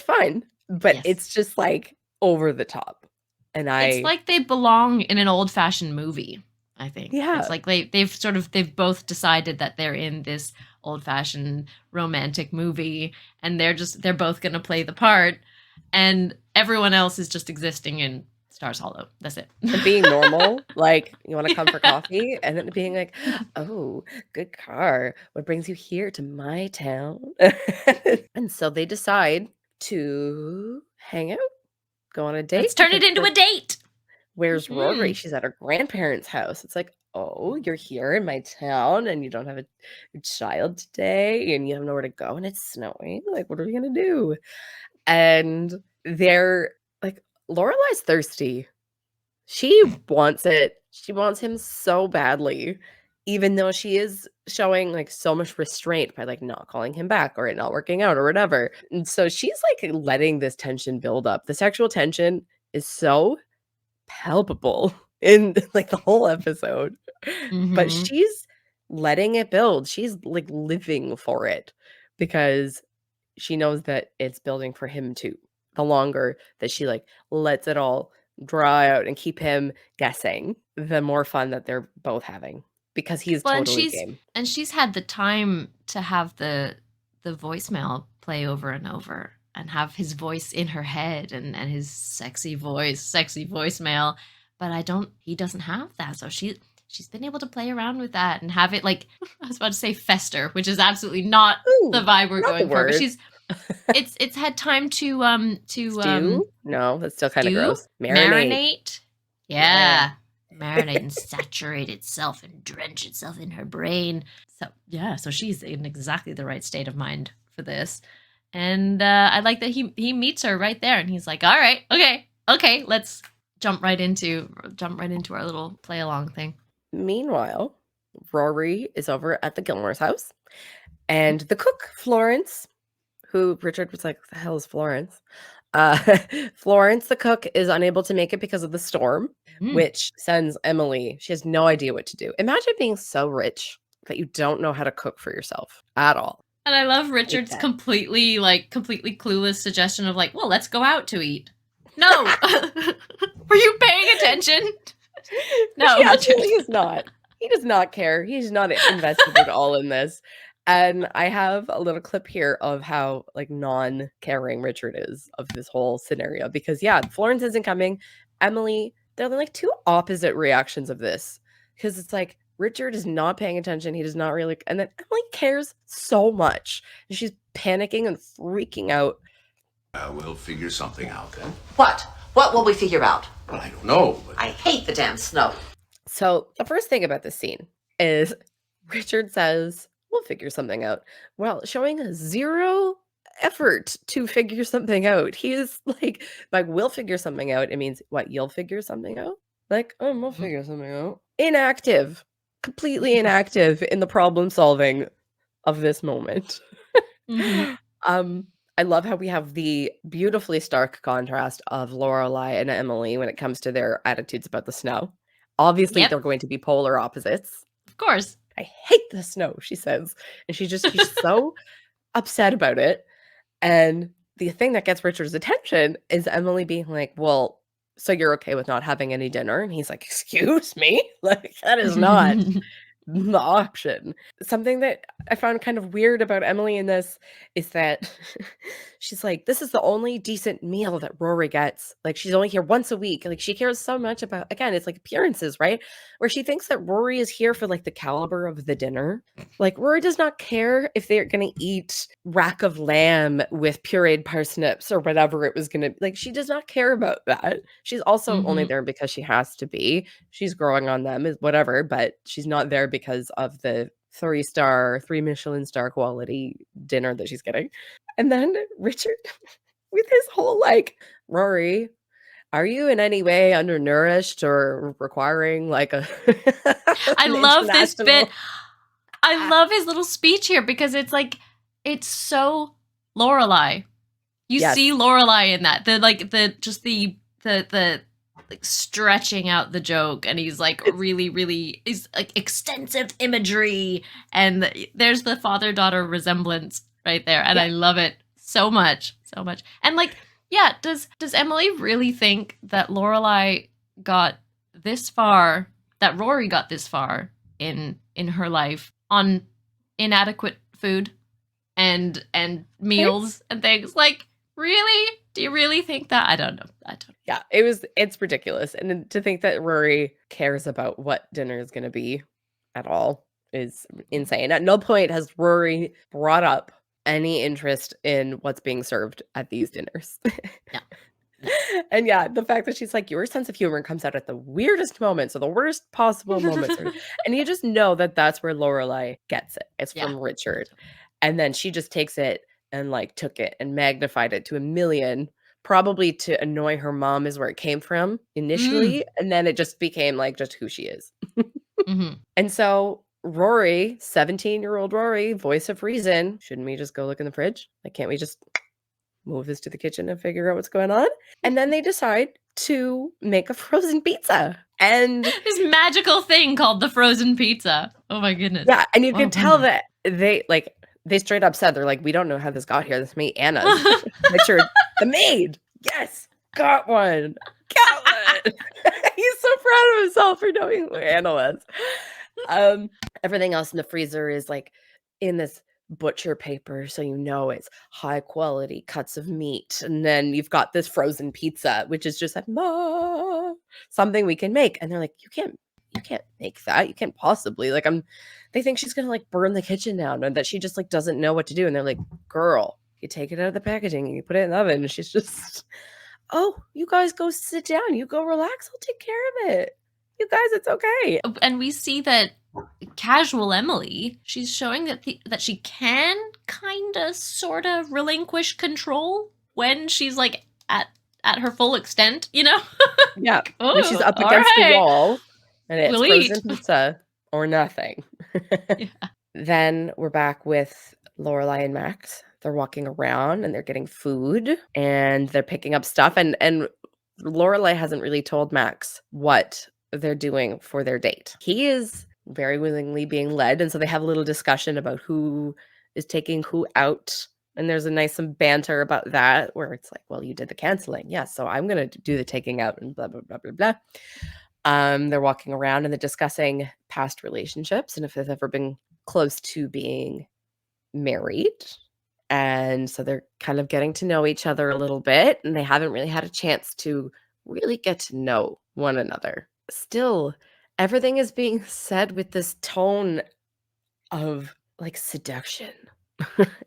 fun, but it's just like over the top. And it's like they belong in an old-fashioned movie, I think. Yeah. It's like they've both decided that they're in this old-fashioned romantic movie and they're both gonna play the part, and everyone else is just existing in Stars Hollow. That's it. And being normal, like, you want to come for coffee? And then being like, oh, good car. What brings you here to my town? And so they decide to hang out, go on a date. Let's turn it into a date. Where's Rory? She's at her grandparents' house. It's like, oh, you're here in my town and you don't have a child today and you have nowhere to go and it's snowing. Like, what are we going to do? And they're like, Lorelai's thirsty. She wants it. She wants him so badly, even though she is showing like so much restraint by like not calling him back or it not working out or whatever. And so she's like letting this tension build up. The sexual tension is so palpable in like the whole episode, but she's letting it build. She's like living for it because she knows that it's building for him too. The longer that she like lets it all draw out and keep him guessing, the more fun that they're both having because he's totally game. And she's had the time to have the voicemail play over and over and have his voice in her head and his sexy voicemail. But he doesn't have that. So she's been able to play around with that and have it like, I was about to say fester, which is absolutely not the vibe we're going for. But it's had time to stew? No, that's still kind of gross. Marinate. Yeah. Marinate and saturate itself and drench itself in her brain. So she's in exactly the right state of mind for this. And I like that he meets her right there and he's like, all right, okay, let's jump right into our little play along thing. Meanwhile, Rory is over at the Gilmore's house and the cook, Florence, who Richard was like, what the hell is Florence? Florence, the cook, is unable to make it because of the storm, which sends Emily. She has no idea what to do. Imagine being so rich that you don't know how to cook for yourself at all. And I love Richard's completely clueless suggestion of like, well, let's go out to eat. No. Were you paying attention? No, She Richard. absolutely is not. He does not care. He's not invested at all in this. And I have a little clip here of how like non-caring Richard is of this whole scenario. Because yeah, Florence isn't coming. Emily, they're like two opposite reactions of this. Because it's like Richard is not paying attention. He does not really, and then Emily cares so much. And she's panicking and freaking out. We'll figure something out then. What? What will we figure out? Well, I don't know. But... I hate the damn snow. So the first thing about this scene is Richard says, we'll figure something out. Well, showing zero effort to figure something out. He is like, we'll figure something out. It means, what, you'll figure something out? Like, oh, we'll figure something out. Inactive. Completely inactive in the problem solving of this moment. I love how we have the beautifully stark contrast of Lorelai and Emily when it comes to their attitudes about the snow. Obviously, they're going to be polar opposites. Of course. I hate the snow, she says. And she's so upset about it. And the thing that gets Richard's attention is Emily being like, well, so you're okay with not having any dinner? And he's like, excuse me? Like, that is not the option. Something that I found kind of weird about Emily in this is that she's like, this is the only decent meal that Rory gets. Like, she's only here once a week. Like, she cares so much about, again, it's like appearances, right? Where she thinks that Rory is here for like the caliber of the dinner. Like, Rory does not care if they're going to eat rack of lamb with pureed parsnips or whatever it was going to, like, she does not care about that. She's also only there because she has to be. She's growing on them, is whatever, but she's not there because of the 3 Michelin star quality dinner that she's getting. And then Richard with his whole like, Rory, are you in any way undernourished or requiring like a I love this bit. I love his little speech here because it's like, it's so Lorelai. You see Lorelai in that. The like stretching out the joke, and he's like really is like extensive imagery, and there's the father-daughter resemblance right there, and I love it so much. And like, does Emily really think that Lorelai got this far, that Rory got this far in her life on inadequate food and meals and things? Like, really? Do you really think that? I don't know. Yeah, it's ridiculous. And to think that Rory cares about what dinner is going to be at all is insane. At no point has Rory brought up any interest in what's being served at these dinners. Yeah. And yeah, the fact that she's like, your sense of humor comes out at the weirdest moments or the worst possible moments. And you just know that that's where Lorelai gets it. It's from Richard. And then she just takes it and like took it and magnified it to a million, probably to annoy her mom is where it came from initially. And then it just became like just who she is. And so Rory, 17-year-old Rory, voice of reason, shouldn't we just go look in the fridge? Like, can't we just move this to the kitchen and figure out what's going on? And then they decide to make a frozen pizza. And this magical thing called the frozen pizza. Oh my goodness. Yeah, and you can tell that they straight up said, they're like, we don't know how this got here. This made Anna's. Richard, the maid. Yes, got one. He's so proud of himself for knowing who Anna was. Everything else in the freezer is like in this butcher paper, so you know it's high quality cuts of meat. And then you've got this frozen pizza, which is just like, something we can make. And they're like, you can't make that. You can't possibly. Like, they think she's gonna like burn the kitchen down and that she just like doesn't know what to do. And they're like, girl, you take it out of the packaging and you put it in the oven. And she's just, oh, you guys go sit down, you go relax, I'll take care of it. You guys, it's okay. And we see that casual Emily, she's showing that she can kind of sort of relinquish control when she's like at her full extent, you know? Yeah. When she's up against the wall and it's frozen pizza or nothing. Then we're back with Lorelai and Max. They're walking around and they're getting food and they're picking up stuff. And Lorelai hasn't really told Max what they're doing for their date. He is very willingly being led. And so they have a little discussion about who is taking who out. And there's some banter about that where it's like, well, you did the canceling. Yeah, so I'm going to do the taking out and blah, blah, blah, blah, blah. They're walking around and they're discussing past relationships and if they've ever been close to being married. And so they're kind of getting to know each other a little bit, and they haven't really had a chance to really get to know one another. Still, everything is being said with this tone of like seduction.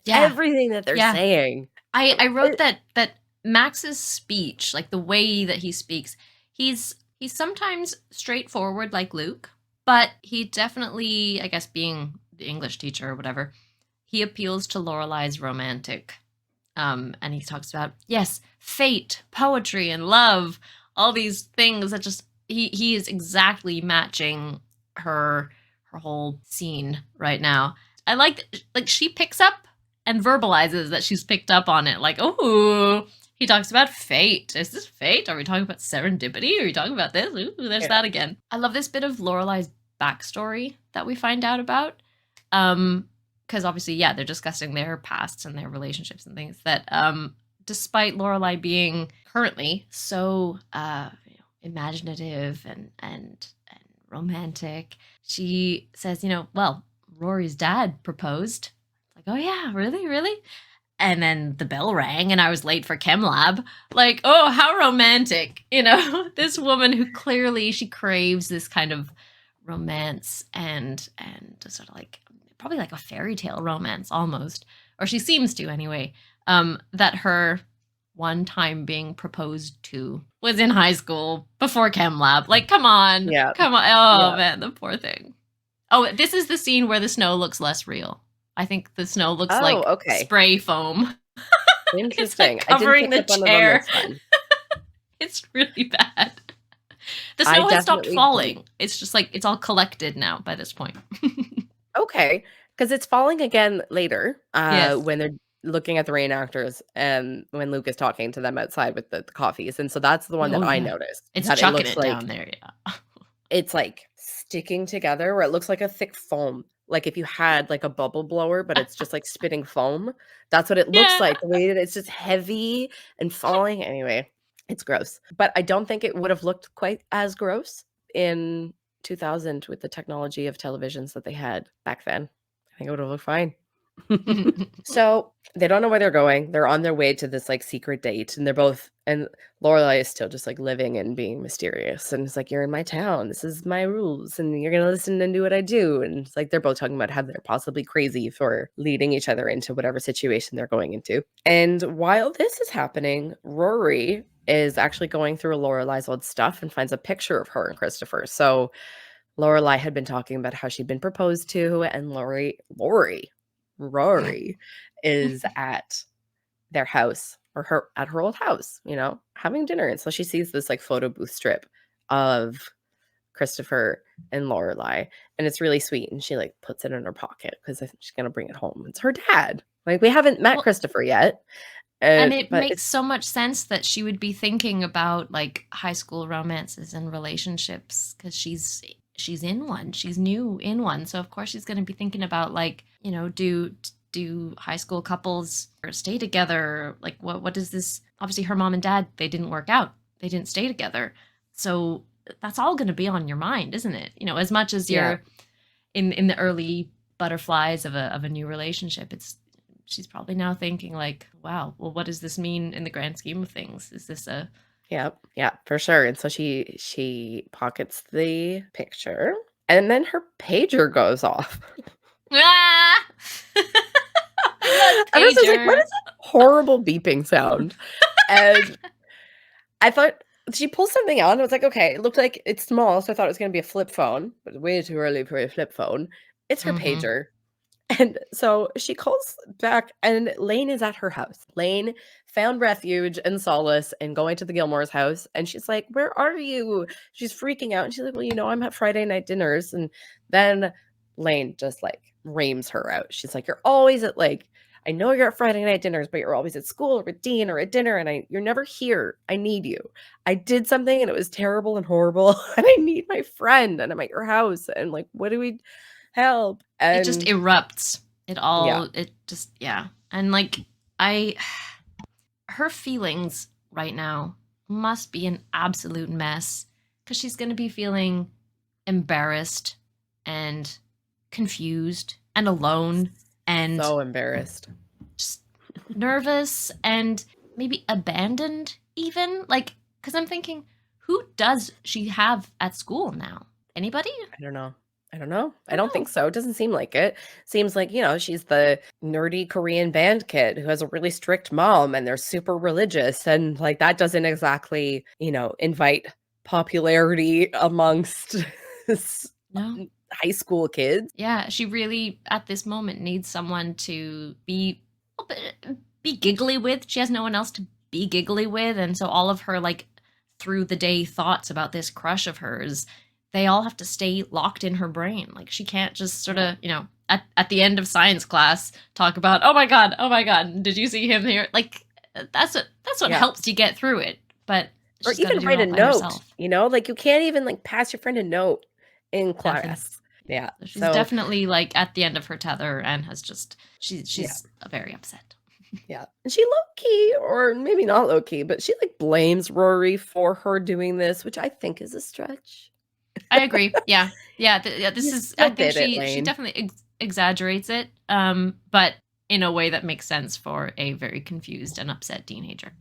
Yeah. Everything that they're saying. I wrote that Max's speech, like the way that he speaks, he's sometimes straightforward like Luke, but he definitely, I guess being the English teacher or whatever, he appeals to Lorelai's romantic. And he talks about, yes, fate, poetry, and love, all these things that just he is exactly matching her whole scene right now. I like she picks up and verbalizes that she's picked up on it. Like, oh, he talks about fate. Is this fate? Are we talking about serendipity? Are we talking about this? Ooh, there's that again. I love this bit of Lorelai's backstory that we find out about. Because obviously, yeah, they're discussing their pasts and their relationships and things that, despite Lorelai being currently so imaginative and romantic, she says, well, Rory's dad proposed. It's like, oh yeah, really? And then the bell rang and I was late for chem lab. Like, oh, how romantic. This woman who clearly she craves this kind of romance and sort of like probably like a fairy tale romance almost, or she seems to anyway, that her one time being proposed to was in high school before chem lab. Like, come on. Oh man, the poor thing. Oh, this is the scene where the snow looks less real. I think the snow looks like spray foam. Interesting. It's like covering the chair. It's really bad. The snow has stopped falling. It's just like it's all collected now by this point. Okay, because it's falling again later when they're looking at the reenactors and when Luke is talking to them outside with the coffees. And so that's the one that I noticed. It's that chucking it down there, It's like sticking together where it looks like a thick foam. Like if you had like a bubble blower, but it's just like spitting foam. That's what it looks like. The way that it's just heavy and falling. Anyway, it's gross. But I don't think it would have looked quite as gross in 2000 with the technology of televisions that they had back then. I think it would have looked fine. So they don't know where they're going. They're on their way to this like secret date, and Lorelai is still just like living and being mysterious. And it's like, you're in my town. This is my rules, and you're gonna listen and do what I do. And it's like they're both talking about how they're possibly crazy for leading each other into whatever situation they're going into. And while this is happening, Rory is actually going through Lorelai's old stuff and finds a picture of her and Christopher. So Lorelai had been talking about how she'd been proposed to, and Rory is at their house or at her old house, having dinner. And so she sees this like photo booth strip of Christopher and Lorelai, and it's really sweet. And she like puts it in her pocket because she's gonna bring it home. It's her dad. Like, we haven't met Christopher yet. And it makes so much sense that she would be thinking about like high school romances and relationships because she's in one. She's new in one. So of course she's going to be thinking about like, do high school couples stay together? Like what is this? Obviously her mom and dad, they didn't work out. They didn't stay together. So that's all going to be on your mind, isn't it? As much as you're in the early butterflies of a new relationship, she's probably now thinking like, wow, well, what does this mean in the grand scheme of things? Is this a... Yeah, for sure. And so she pockets the picture, and then her pager goes off. Ah! I was just like, what is that horrible beeping sound? And I thought she pulled something out, and I was like, okay, it looked like it's small, so I thought it was going to be a flip phone, but way too early for a flip phone. It's her pager. And so she calls back, and Lane is at her house. Lane found refuge and solace in going to the Gilmores' house. And she's like, where are you? She's freaking out. And she's like, well, I'm at Friday night dinners. And then Lane just like reams her out. She's like, you're always at I know you're at Friday night dinners, but you're always at school or at Dean or at dinner. And you're never here. I need you. I did something and it was terrible and horrible. And I need my friend. And I'm at your house. And like, what do we... help? And it just erupts. It just and like her feelings right now must be an absolute mess because she's going to be feeling embarrassed and confused and alone and So embarrassed. just nervous and maybe abandoned even. Like, because I'm thinking, who does she have at school now? Anybody? I don't know. I don't think so. It doesn't seem like it. Seems like, she's the nerdy Korean band kid who has a really strict mom and they're super religious. And like that doesn't exactly, invite popularity amongst No. high school kids. Yeah, she really at this moment needs someone to be giggly with. She has no one else to be giggly with, and so all of her like through the day thoughts about this crush of hers, they all have to stay locked in her brain. Like she can't just sort of, at the end of science class talk about, oh my god, did you see him here? Like that's what helps you get through it. But Or even write a note, like you can't even like pass your friend a note in class. Definitely. Yeah. So she's definitely like at the end of her tether and has just she's very upset. Yeah. And she low-key, or maybe not low-key, but she like blames Rory for her doing this, which I think is a stretch. I agree. Yeah. This is. I think she definitely exaggerates it, but in a way that makes sense for a very confused and upset teenager.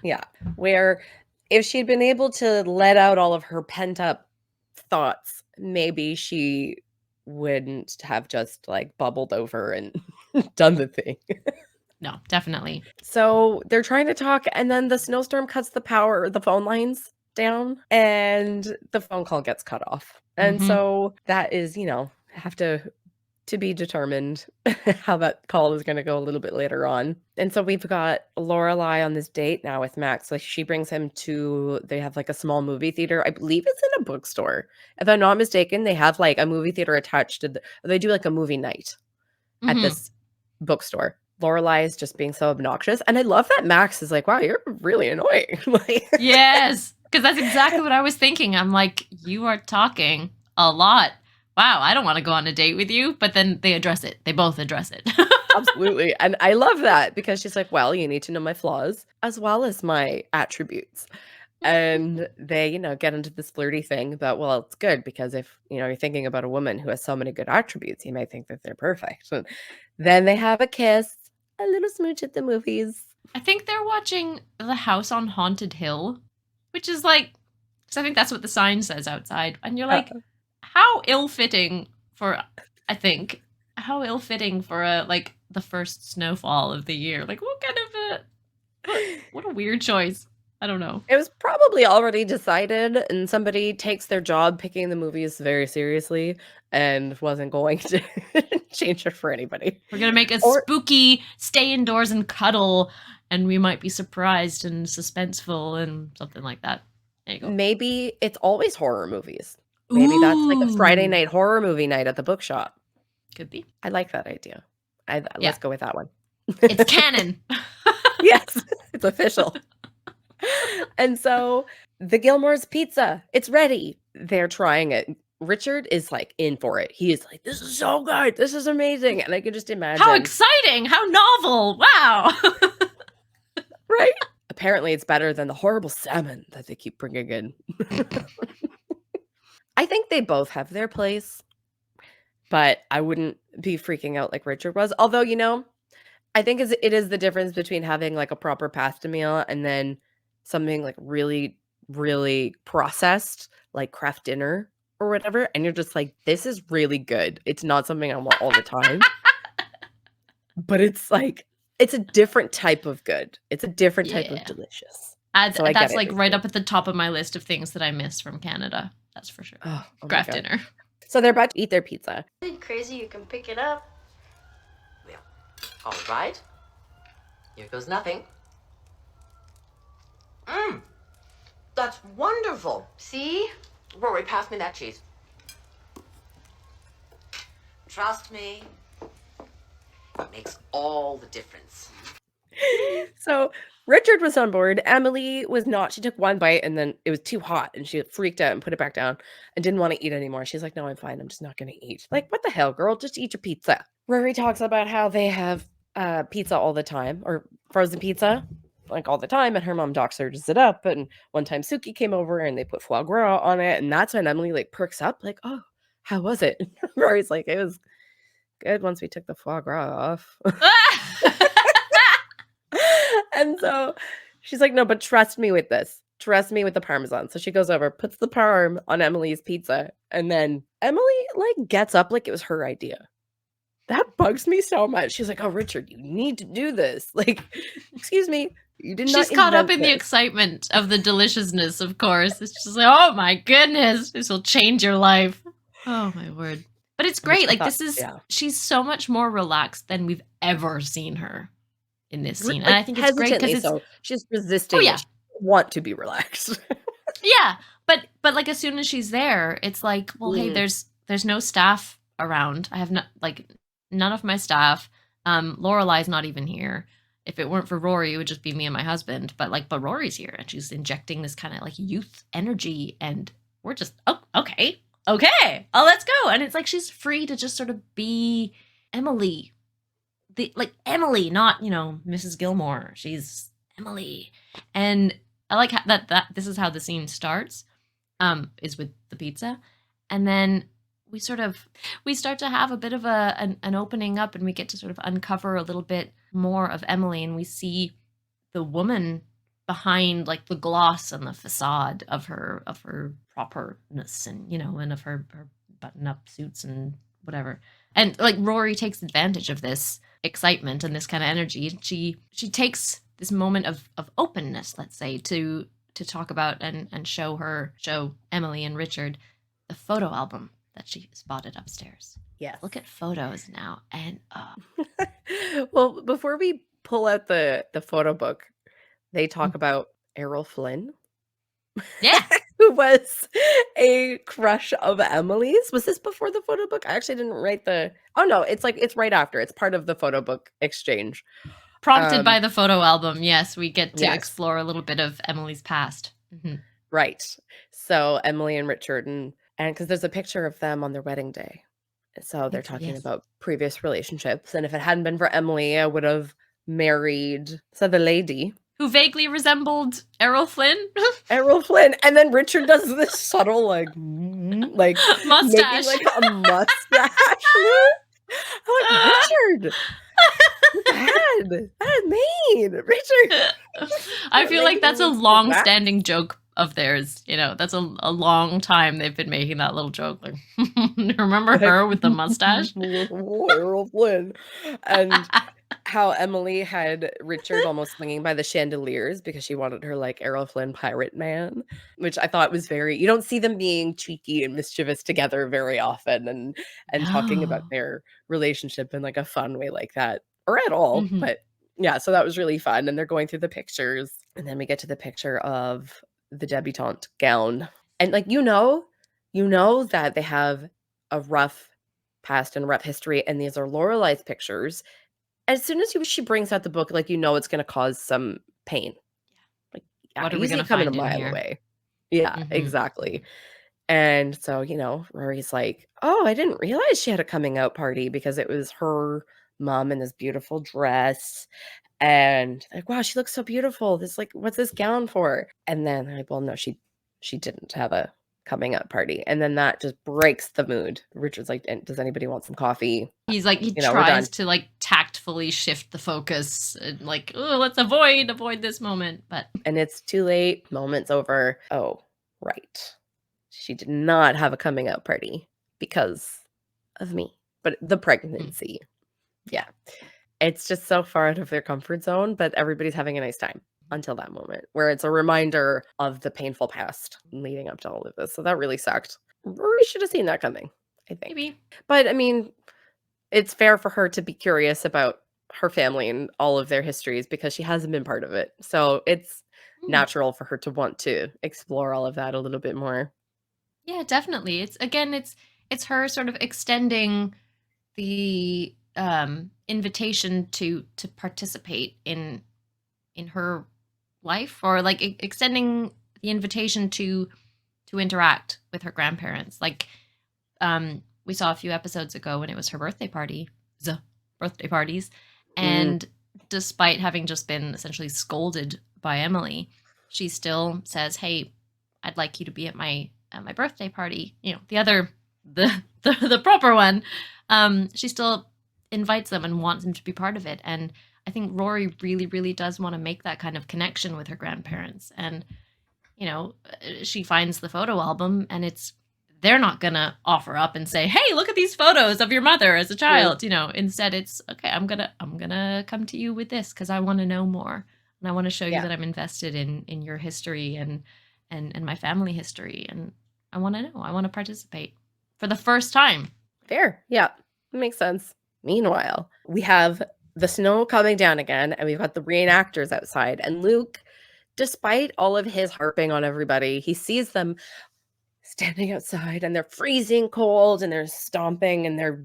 Yeah, where if she'd been able to let out all of her pent up thoughts, maybe she wouldn't have just like bubbled over and done the thing. No, definitely. So they're trying to talk, and then the snowstorm cuts the phone lines down, and the phone call gets cut off. And so that is, have to be determined how that call is going to go a little bit later on. And so we've got Lorelai on this date now with Max. Like she brings him to, they have like a small movie theater. I believe it's in a bookstore. If I'm not mistaken, they have like a movie theater attached to they do like a movie night at this bookstore. Lorelai is just being so obnoxious. And I love that Max is like, wow, you're really annoying. Yes, because that's exactly what I was thinking. I'm like, you are talking a lot. Wow, I don't want to go on a date with you. But then they address it. They both address it. Absolutely. And I love that because she's like, well, you need to know my flaws as well as my attributes. And they, get into this flirty thing about, well, it's good because if, you're thinking about a woman who has so many good attributes, you may think that they're perfect. And then they have a kiss, a little smooch at the movies. I think they're watching The House on Haunted Hill, which is like, because I think that's what the sign says outside. And you're like, how ill-fitting for like the first snowfall of the year. Like what kind of what a weird choice. I don't know. It was probably already decided and somebody takes their job picking the movies very seriously and wasn't going to change it for anybody. We're going to make it spooky, stay indoors and cuddle, and we might be surprised and suspenseful and something like that. There you go. Maybe it's always horror movies. Maybe that's like a Friday night horror movie night at the bookshop. Could be. I like that idea. Let's go with that one. It's canon. Yes, it's official. And so the Gilmore's pizza, it's ready. They're trying it. Richard is like in for it. He is like, this is so good. This is amazing. And I can just imagine. How exciting. How novel. Wow. Right? Apparently it's better than the horrible salmon that they keep bringing in. I think they both have their place, but I wouldn't be freaking out like Richard was. Although, I think it is the difference between having like a proper pasta meal and then something like really, really processed, like Kraft Dinner or whatever. And you're just like, this is really good. It's not something I want all the time. But it's like, it's a different type of good. It's a different type of delicious. That's like right up at the top of my list of things that I miss from Canada. That's for sure. Oh Kraft Dinner. So they're about to eat their pizza. Isn't it crazy you can pick it up? Well, all right. Here goes nothing. That's wonderful. See? Rory, pass me that cheese. Trust me. It makes all the difference. So Richard was on board. Emily was not. She took one bite and then it was too hot and she freaked out and put it back down and didn't want to eat anymore. She's like, no, I'm fine. I'm just not going to eat. Like, what the hell, girl? Just eat your pizza. Rory talks about how they have pizza all the time, or frozen pizza. like all the time, and her mom doctors it up. And one time Suki came over and they put foie gras on it, and that's when Emily like perks up, like, oh, how was it? Rory's like, it was good once we took the foie gras off. And so she's like, no, but trust me with this. Trust me with the Parmesan. So she goes over, puts the parm on Emily's pizza, and then Emily like gets up like it was her idea. That bugs me so much. She's like, oh, Richard, you need to do this. Like, excuse me, you did not. She's caught up invent in the this. excitement of the deliciousness, of course. It's just like, oh my goodness, this will change your life. Oh my word. But it's great. Like, she's so much more relaxed than we've ever seen her in this scene. And I think it's great because she's resisting. Oh, yeah. She want to be relaxed. Yeah. But like, as soon as she's there, it's like, well, hey, there's no staff around. I have none of my staff. Lorelai's not even here. If it weren't for Rory, it would just be me and my husband. But Rory's here, and she's injecting this kind of like youth energy, and we're just, oh, okay, oh, let's go. And it's like she's free to just sort of be Emily, Emily, not Mrs. Gilmore. She's Emily, and I like that this is how the scene starts, is with the pizza, and then we start to have a bit of an opening up, and we get to sort of uncover a little bit more of Emily, and we see the woman behind like the gloss and the facade of her properness, and and of her button-up suits and whatever. And like Rory takes advantage of this excitement and this kind of energy. She takes this moment of openness, let's say, to talk about and show Emily and Richard the photo album that she spotted upstairs. Yeah. Look at photos now. And well, before we pull out the photo book, they talk about Errol Flynn. Yeah. Who was a crush of Emily's. Was this before the photo book? I actually didn't write oh no, it's right after. It's part of the photo book exchange. Prompted by the photo album, yes, we get to explore a little bit of Emily's past. Mm-hmm. Right. So Emily and Richard, and because there's a picture of them on their wedding day. So they're talking about previous relationships. And if it hadn't been for Emily, I would have married the lady who vaguely resembled Errol Flynn. Errol Flynn. And then Richard does this subtle, mustache. Making, a mustache. I'm like, Richard. Bad mean, Richard. I feel like that's a long-standing joke of theirs. That's a long time they've been making that little joke. Like, remember her with the mustache? Errol Flynn. And how Emily had Richard almost swinging by the chandeliers because she wanted her like Errol Flynn pirate man, which I thought was very, you don't see them being cheeky and mischievous together very often and talking about their relationship in like a fun way like that, or at all. Mm-hmm. But yeah, so that was really fun. And they're going through the pictures, and then we get to the picture of the debutante gown. And like, that they have a rough past and rough history, and these are Lorelai's pictures. As soon as she brings out the book, like, it's going to cause some pain. Like, what are we going to find a mile away? Yeah, exactly. And so, Rory's like, oh, I didn't realize she had a coming out party, because it was her mom in this beautiful dress. And like, wow, she looks so beautiful. This, like, what's this gown for? And then I'm like, well, no, she didn't have a coming out party. And then that just breaks the mood. Richard's like, does anybody want some coffee? He's like, he tries to like tactfully shift the focus and like, oh, let's avoid this moment. And it's too late. Moment's over. Oh, right. She did not have a coming out party because of me, but the pregnancy. Yeah. It's just so far out of their comfort zone, but everybody's having a nice time until that moment where it's a reminder of the painful past leading up to all of this. So that really sucked. Rory should have seen that coming, I think. Maybe. But I mean, it's fair for her to be curious about her family and all of their histories because she hasn't been part of it. So it's natural for her to want to explore all of that a little bit more. Yeah, definitely. It's her sort of extending the invitation to participate in her life, or like extending the invitation to interact with her grandparents. Like we saw a few episodes ago when it was her birthday parties, and despite having just been essentially scolded by Emily, she still says, "Hey, I'd like you to be at my birthday party." The proper one. She still invites them and wants them to be part of it. And I think Rory really, really does want to make that kind of connection with her grandparents. And, she finds the photo album, and they're not going to offer up and say, "Hey, look at these photos of your mother as a child." Instead it's, "Okay, I'm going to come to you with this because I want to know more. And I want to show you that I'm invested in your history and my family history. And I want to know. I want to participate for the first time." Fair. Yeah. That makes sense. Meanwhile, we have the snow coming down again, and we've got the reenactors outside. And Luke, despite all of his harping on everybody, he sees them standing outside, and they're freezing cold, and they're stomping, and they're,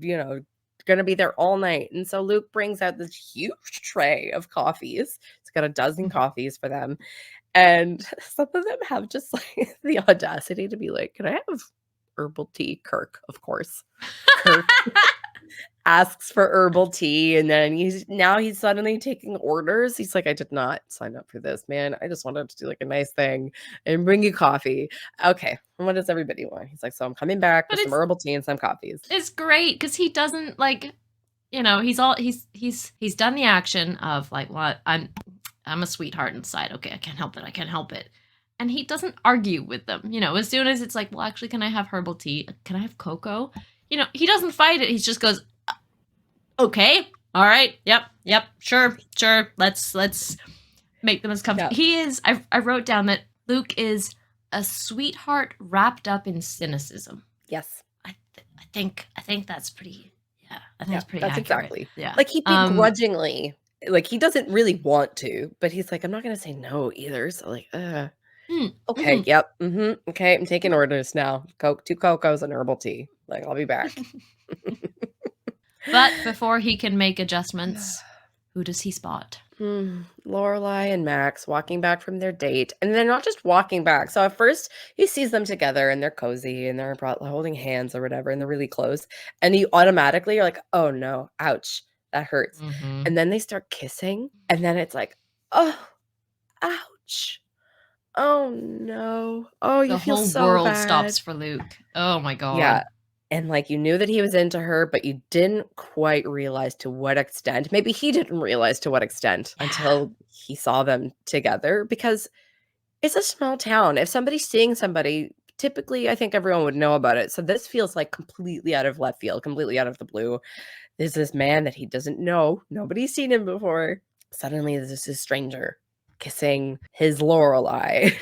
going to be there all night. And so Luke brings out this huge tray of coffees. It's got a dozen coffees for them. And some of them have just like the audacity to be like, "Can I have herbal tea?" Kirk, of course. Kirk asks for herbal tea, and then he's suddenly taking orders. He's like, "I did not sign up for this, man. I just wanted to do like a nice thing and bring you coffee." Okay, what does everybody want? He's like, "So I'm coming back with some herbal tea and some coffees." It's great because he doesn't he's done the action of like, "What? I'm a sweetheart inside. Okay, I can't help it. And he doesn't argue with them. As soon as it's like, "Well, actually, can I have herbal tea? Can I have cocoa?" He doesn't fight it. He just goes, "Okay, all right, yep, sure. Let's make them as comfortable." He is. I wrote down that Luke is a sweetheart wrapped up in cynicism. Yes, I think that's pretty. Yeah, I think that's pretty. That's accurate. exactly. Yeah, like he begrudgingly. Like, he doesn't really want to, but he's like, "I'm not gonna say no either." So like, okay, yep, okay, I'm taking orders now. 2 cocos and herbal tea. Like, I'll be back. But before he can make adjustments, who does he spot? Lorelai and Max walking back from their date, and they're not just walking back. So at first, he sees them together, and they're cozy, and they're holding hands or whatever, and they're really close. And you automatically are like, "Oh no, ouch, that hurts." Mm-hmm. And then they start kissing, and then it's like, "Oh, ouch. Oh no. Oh, you feel so bad." The whole world stops for Luke. Oh my god. Yeah. And like, you knew that he was into her, but you didn't quite realize to what extent. Maybe he didn't realize to what extent until he saw them together, because it's a small town. If somebody's seeing somebody, typically I think everyone would know about it. So this feels like completely out of left field, completely out of the blue. There's this man that he doesn't know. Nobody's seen him before. Suddenly there's this stranger kissing his Lorelai.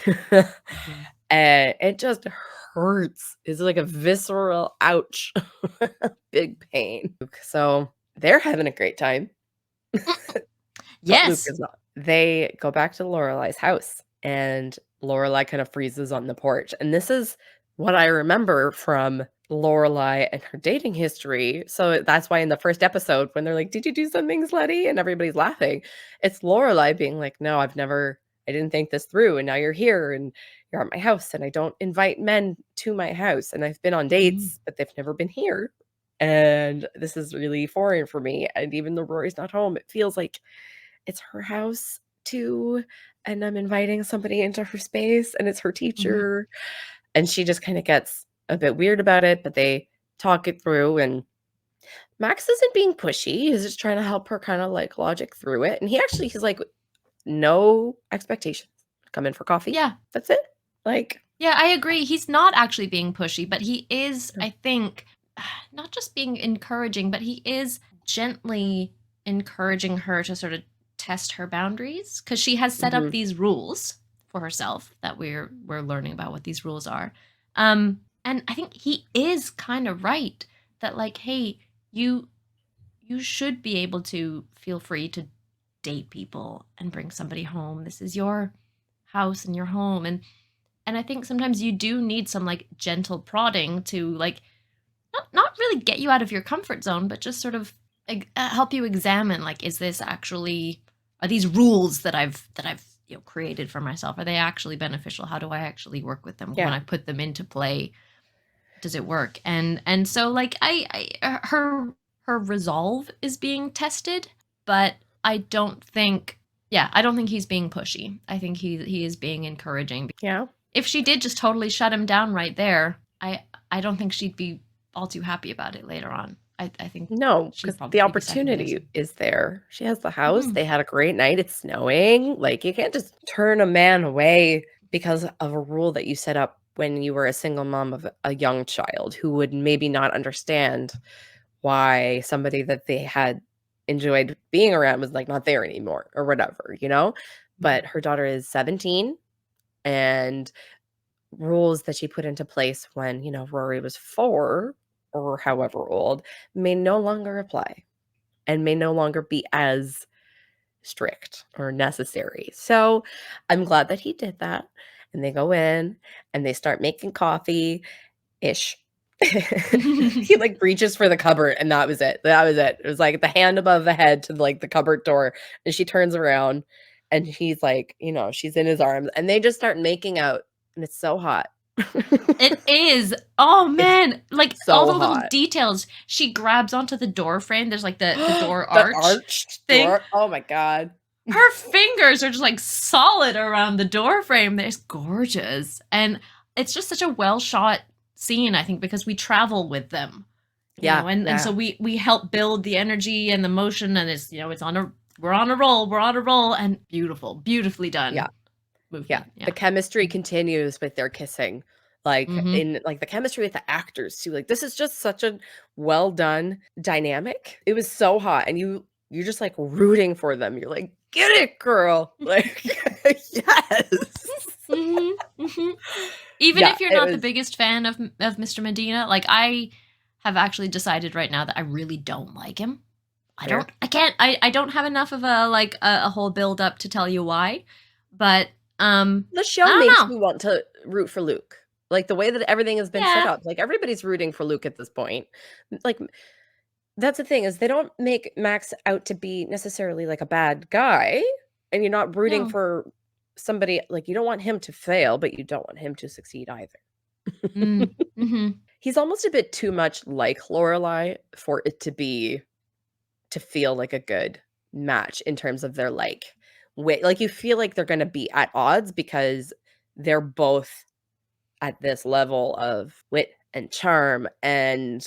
And it just hurts. It's like a visceral ouch. Big pain. So they're having a great time. Yes. Luke is not. They go back to Lorelai's house, and Lorelai kind of freezes on the porch. And this is what I remember from Lorelai and her dating history. So that's why in the first episode, when they're like, "Did you do something slutty?" and everybody's laughing, it's Lorelai being like, "No, I didn't think this through. And now you're here, and you're at my house, and I don't invite men to my house. And I've been on dates, but they've never been here. And this is really foreign for me. And even though Rory's not home, it feels like it's her house too. And I'm inviting somebody into her space, and it's her teacher." And she just kind of gets a bit weird about it, but they talk it through. And Max isn't being pushy. He's just trying to help her kind of like logic through it. And he's like, "No expectations. Come in for coffee. Yeah. That's it." Like, yeah, I agree. He's not actually being pushy, but he is, I think, not just being encouraging, but he is gently encouraging her to sort of test her boundaries, because she has set up these rules for herself that we're learning about what these rules are. And I think he is kind of right that, like, hey, you should be able to feel free to date people and bring somebody home. This is your house and your home. And I think sometimes you do need some like gentle prodding to like not really get you out of your comfort zone, but just sort of help you examine, like, is this actually, are these rules that I've created for myself, are they actually beneficial? How do I actually work with them? When I put them into play, does it work? And so like her resolve is being tested, but I don't think he's being pushy. I think he is being encouraging. Yeah. If she did just totally shut him down right there, I don't think she'd be all too happy about it later on. I think No, she'd because probably the be second opportunity guessing. is there. She has the house. Mhm. They had a great night. It's snowing. Like, you can't just turn a man away because of a rule that you set up when you were a single mom of a young child who would maybe not understand why somebody that they had enjoyed being around was, like, not there anymore or whatever, you know? But her daughter is 17, and rules that she put into place when, you know, Rory was 4 or however old may no longer apply and may no longer be as strict or necessary. So I'm glad that he did that. And they go in and they start making coffee ish. He like reaches for the cupboard and that was it. That was it. It was like the hand above the head to like the cupboard door. And she turns around and he's like, you know, she's in his arms and they just start making out. And it's so hot. It is. Oh man, like so all the little hot. details. She grabs onto the door frame. There's like the door The arch arched thing. door. Oh my god. Her fingers are just like solid around the door frame. It's gorgeous. And it's just such a well shot scene, I think, because we travel with them. You know, and so we help build the energy and the motion, and it's, you know, we're on a roll, and beautifully done. Yeah. Movie. Yeah. The chemistry continues with their kissing. Like in like the chemistry with the actors too. Like this is just such a well done dynamic. It was so hot and you're just like rooting for them. You're like, get it, girl. Like yes. Even if you're not the biggest fan of Mr. Medina, like I have actually decided right now that I really don't like him. I don't have enough of a whole build up to tell you why, but the show makes me want to root for Luke. Like the way that everything has been set up, like everybody's rooting for Luke at this point. Like that's the thing is they don't make Max out to be necessarily like a bad guy, and you're not rooting for somebody, like you don't want him to fail, but you don't want him to succeed either. He's almost a bit too much like Lorelai for it to feel like a good match in terms of their like wit. Like you feel like they're going to be at odds because they're both at this level of wit and charm, and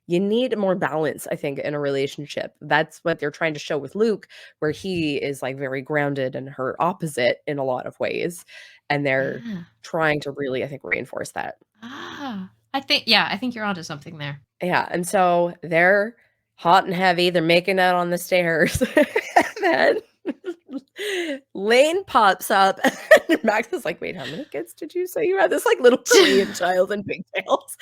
you need more balance, I think, in a relationship. That's what they're trying to show with Luke, where he is like very grounded and her opposite in a lot of ways, and they're trying to really, I think, reinforce that. I think you're onto something there. Yeah, and so they're hot and heavy. They're making out on the stairs, and then Lane pops up and Max is like, wait, how many kids did you say you had? This like little Korean child in pigtails.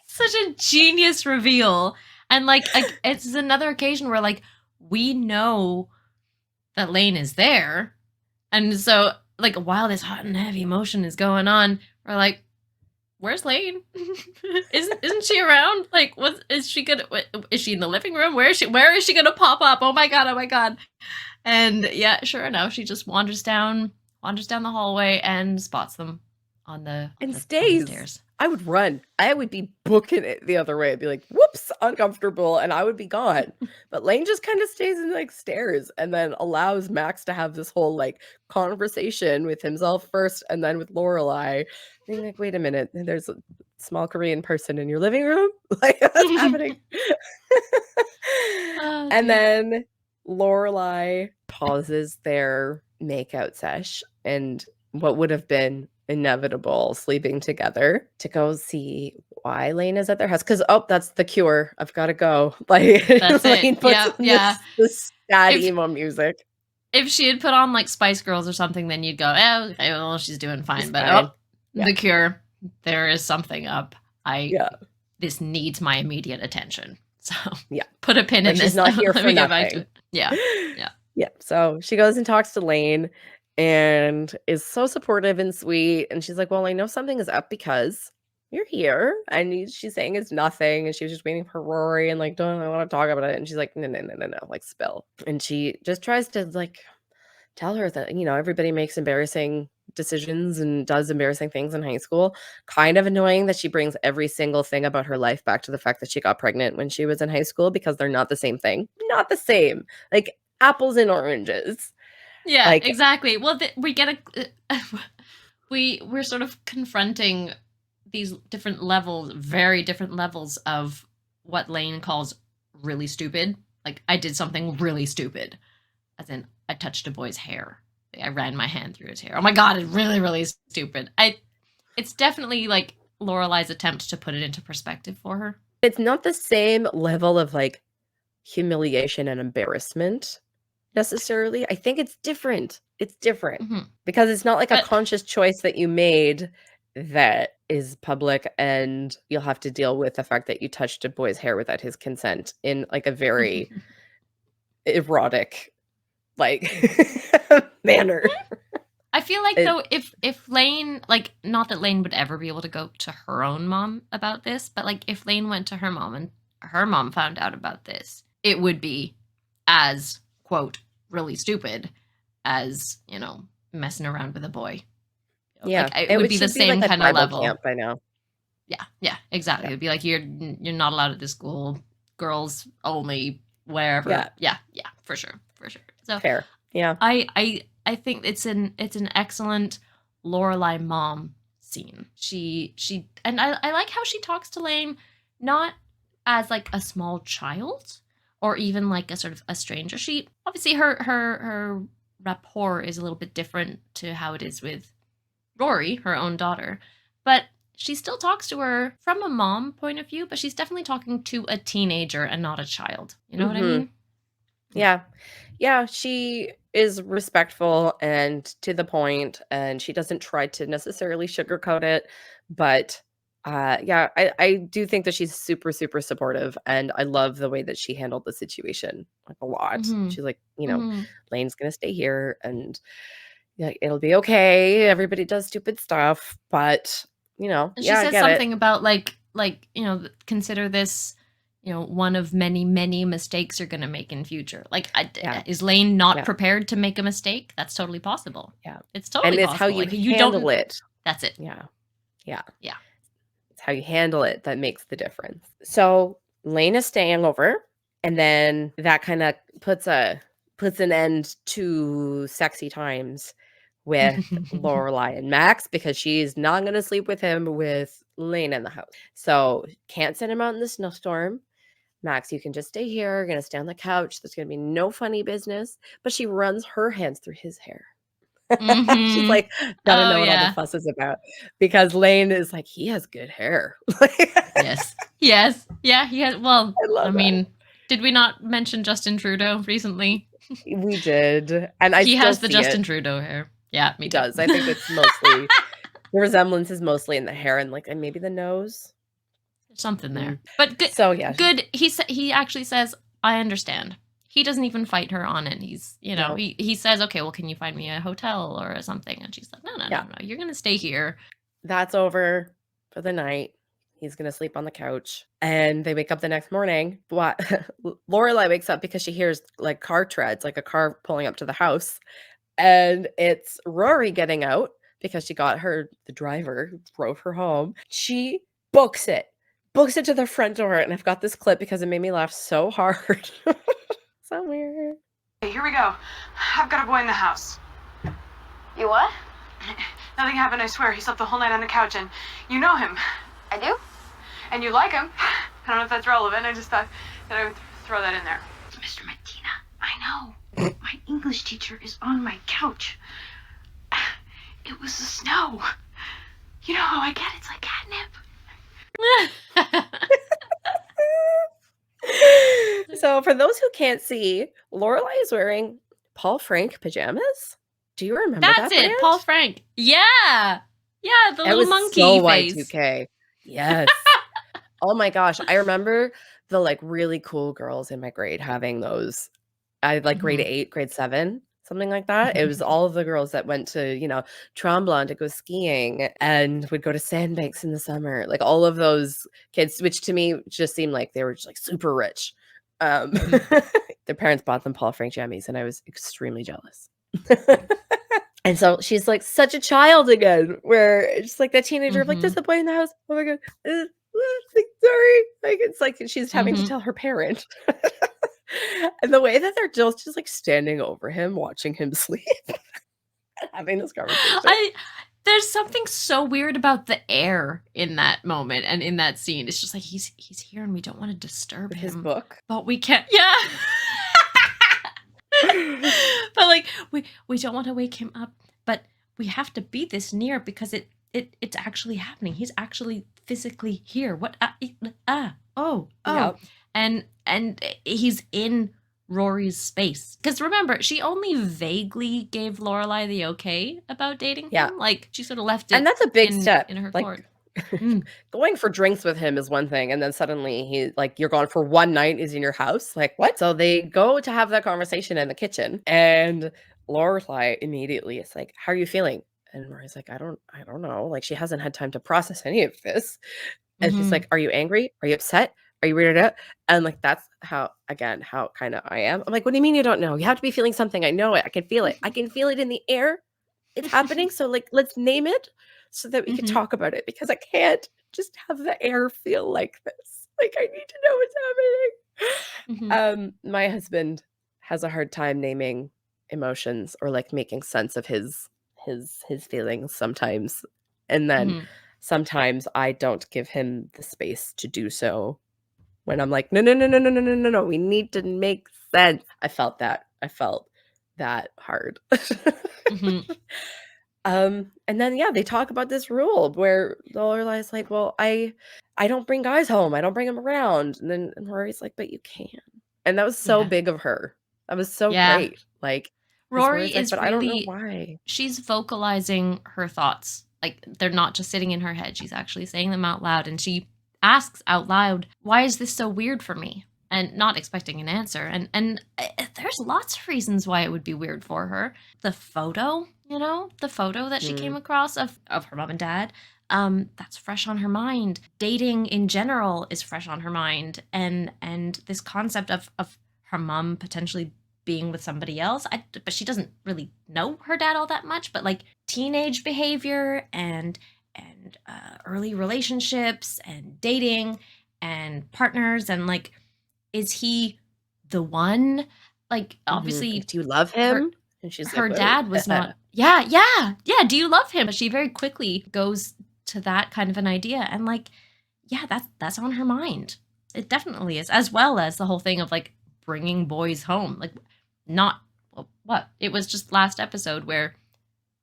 Such a genius reveal. And like it's another occasion where like we know that Lane is there. And so like while this hot and heavy motion is going on, we're like, where's Lane? Isn't she around? Like, is she in the living room? Where is she gonna pop up? Oh my god. And yeah, sure enough, she just wanders down the hallway and spots them on the stairs. I would run. I would be booking it the other way. I'd be like, whoops, uncomfortable, and I would be gone. But Lane just kind of stays in like stairs and then allows Max to have this whole like conversation with himself first and then with Lorelai. Being like, wait a minute, there's a small Korean person in your living room? Like, what's happening? And then Lorelai pauses their makeout sesh and what would have been inevitable sleeping together to go see why Lane is at their house. Because that's the cure. I've got to go. Like that's Lane it. puts this sad emo music. If she had put on like Spice Girls or something, then you'd go, okay, well, she's doing fine. But the cure, there is something up. This needs my immediate attention. So put a pin in this. She's not here for nothing. Yeah. So she goes and talks to Lane and is so supportive and sweet. And she's like, well, I know something is up because you're here. And she's saying it's nothing. And she was just waiting for Rory and like, don't I want to talk about it? And she's like, no, like spill. And she just tries to like tell her that, you know, everybody makes embarrassing decisions and does embarrassing things in high school. Kind of annoying that she brings every single thing about her life back to the fact that she got pregnant when she was in high school, because they're not the same thing. Not the same. Like apples and oranges. Yeah, Like, exactly. Well, we get we're sort of confronting these different levels, very different levels of what Lane calls really stupid. Like, I did something really stupid. As in, I touched a boy's hair. I ran my hand through his hair. Oh my god, it's really, really stupid. It's definitely like Lorelai's attempt to put it into perspective for her. it's not the same level of like humiliation and embarrassment necessarily. I think it's different. It's different because it's not like a conscious choice that you made that is public, and you'll have to deal with the fact that you touched a boy's hair without his consent in like a very erotic like manner. I feel like though if Lane, like, not that Lane would ever be able to go to her own mom about this, but like if Lane went to her mom and her mom found out about this, it would be as, quote, really stupid as, you know, messing around with a boy. Yeah, like, it would be the same like kind of level. Camp by now. Yeah, exactly. It'd be like you're not allowed at this school, girls only, wherever. Yeah, for sure. So fair. Yeah, I think it's an excellent Lorelai mom scene. She and I like how she talks to Lane not as like a small child or even like a sort of a stranger. She obviously her rapport is a little bit different to how it is with Rory, her own daughter, but she still talks to her from a mom point of view, but she's definitely talking to a teenager and not a child. You know what I mean? Yeah, she is respectful and to the point, and she doesn't try to necessarily sugarcoat it. But I do think that she's super, super supportive, and I love the way that she handled the situation like a lot. She's like, you know, Lane's gonna stay here, and yeah, it'll be okay. Everybody does stupid stuff, but you know, and she says something about like you know, consider this, you know, one of many, many mistakes you're going to make in future. Like, is Lane not prepared to make a mistake? That's totally possible. Yeah. It's totally possible. And it's how you handle it. That's it. Yeah. It's how you handle it that makes the difference. So Lane is staying over, and then that kind of puts an end to sexy times with Lorelai and Max, because she's not going to sleep with him with Lane in the house. So can't send him out in the snowstorm. Max, you can just stay here. You're going to stay on the couch. There's going to be no funny business. But she runs her hands through his hair. She's like, gotta know what all the fuss is about. Because Lane is like, he has good hair. Yes. Yeah, he has. Well, I mean, did we not mention Justin Trudeau recently? We did. And he has the Justin Trudeau hair. Yeah, me too. Does. I think it's mostly the resemblance is mostly in the hair and like, and maybe the nose. Something there. But good. So yeah. Good. He actually says, I understand. He doesn't even fight her on it. He's, you know, he says, okay, well, can you find me a hotel or something? And she's like, no, you're going to stay here. That's over for the night. He's going to sleep on the couch. And they wake up the next morning. Lorelai wakes up because she hears like car treads, like a car pulling up to the house. And it's Rory getting out because she got the driver who drove her home. She books it to the front door. And I've got this clip because it made me laugh so hard. So weird. Hey, here we go. I've got a boy in the house. You what? Nothing happened, I swear. He slept the whole night on the couch, and you know him. I do? And you like him. I don't know if that's relevant. I just thought that I would throw that in there. Mr. Medina, I know. My English teacher is on my couch. It was the snow. You know how I get it. It's like catnip. So for those who can't see, Lorelai is wearing Paul Frank pajamas. Do you remember that? That's it, Paul Frank. Yeah, the little monkey so face. Y2K. Yes. Oh my gosh, I remember the like really cool girls in my grade having those. I like grade 8, grade 7, something like that. It was all of the girls that went to, you know, Tremblant to go skiing and would go to sandbanks in the summer. Like all of those kids, which to me just seemed like they were just like super rich. Their parents bought them Paul Frank jammies, and I was extremely jealous. And so she's like such a child again, where it's like that teenager of like, there's a boy in the house. Oh my God. Like, sorry. Like, it's like she's having to tell her parent. And the way that they're just like standing over him, watching him sleep, and having this conversation. There's something so weird about the air in that moment and in that scene. It's just like he's here and we don't want to disturb him. His book. But we can't. Yeah. But like we don't want to wake him up, but we have to be this near because it's actually happening. He's actually physically here. What Yep. And he's in Rory's space. Because remember, she only vaguely gave Lorelai the okay about dating him. Like she sort of left it. And that's a big step in her like, court. Going for drinks with him is one thing, and then suddenly he like you're gone for one night, is in your house. Like what? So they go to have that conversation in the kitchen, and Lorelai immediately is like, "How are you feeling?" And Rory's like, "I don't know." Like she hasn't had time to process any of this, and she's like, "Are you angry? Are you upset? Are you weirded out?" And like that's how kind of I am. I'm like, "What do you mean you don't know? You have to be feeling something. I know it. I can feel it. I can feel it in the air. It's happening. So like, let's name it." So that we can talk about it, because I can't just have the air feel like this. Like I need to know what's happening. My husband has a hard time naming emotions or like making sense of his feelings sometimes. And then sometimes I don't give him the space to do so when I'm like, no, we need to make sense. I felt that hard. And then they talk about this rule where Lorelai's like, well, I don't bring guys home. I don't bring them around. And then Rory's like, but you can. And that was so big of her. That was so great. Like Rory is but really, I don't know why. She's vocalizing her thoughts. Like they're not just sitting in her head. She's actually saying them out loud. And she asks out loud, why is this so weird for me? And not expecting an answer. And there's lots of reasons why it would be weird for her. The photo, the photo that she came across of her mom and dad, that's fresh on her mind. Dating in general is fresh on her mind. And this concept of her mom potentially being with somebody else, but she doesn't really know her dad all that much, but like teenage behavior and early relationships and dating and partners and like, is he the one? Like, obviously, do you love him? And she's her like, dad was not. Yeah. Do you love him? But she very quickly goes to that kind of an idea, and like, that's on her mind. It definitely is, as well as the whole thing of like bringing boys home. Like, not what it was just last episode where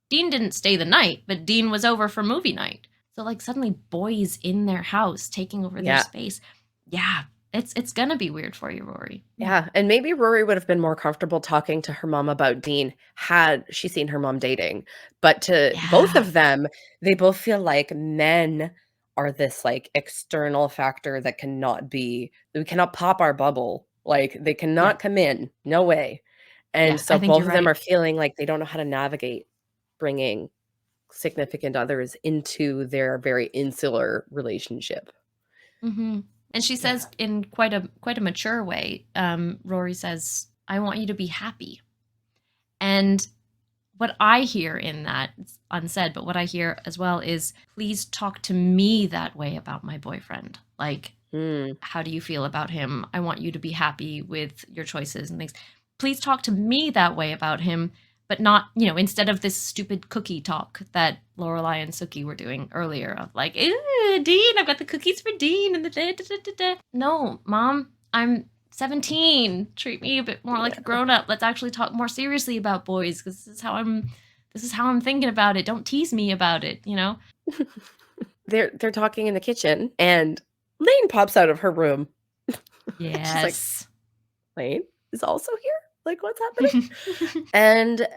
Dean didn't stay the night, but Dean was over for movie night. So like suddenly boys in their house taking over their space. Yeah. It's gonna be weird for you, Rory. Yeah, and maybe Rory would have been more comfortable talking to her mom about Dean had she seen her mom dating. But to both of them, they both feel like men are this like external factor that we cannot pop our bubble. Like they cannot come in, no way. And so both of them are feeling like they don't know how to navigate bringing significant others into their very insular relationship. And she says in quite a mature way, Rory says, I want you to be happy. And what I hear in that, it's unsaid, but what I hear as well is, please talk to me that way about my boyfriend. Like, how do you feel about him? I want you to be happy with your choices and things. Please talk to me that way about him, but not, instead of this stupid cookie talk that Lorelai and Sookie were doing earlier of like, Dean, I've got the cookies for Dean and the da-da-da-da-da. No, Mom, I'm 17. Treat me a bit more like a grown-up. Let's actually talk more seriously about boys, because this is how I'm thinking about it. Don't tease me about it, They're talking in the kitchen, and Lane pops out of her room. Yes. Like, Lane is also here? Like, what's happening? And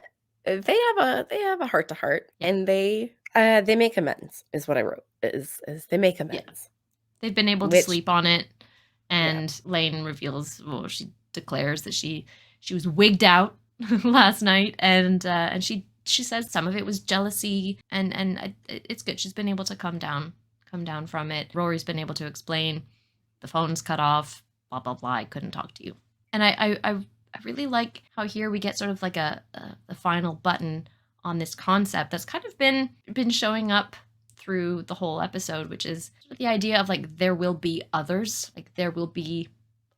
they have a heart to heart, and they make amends, is what I wrote. Is they make amends. Yeah. They've been able to sleep on it, and Lane reveals, she declares that she was wigged out last night, and she says some of it was jealousy, and it's good. She's been able to come down from it. Rory's been able to explain the phone's cut off, blah blah blah. I couldn't talk to you, and I really like how here we get sort of like a final button on this concept that's kind of been showing up through the whole episode, which is the idea of like there will be others, like there will be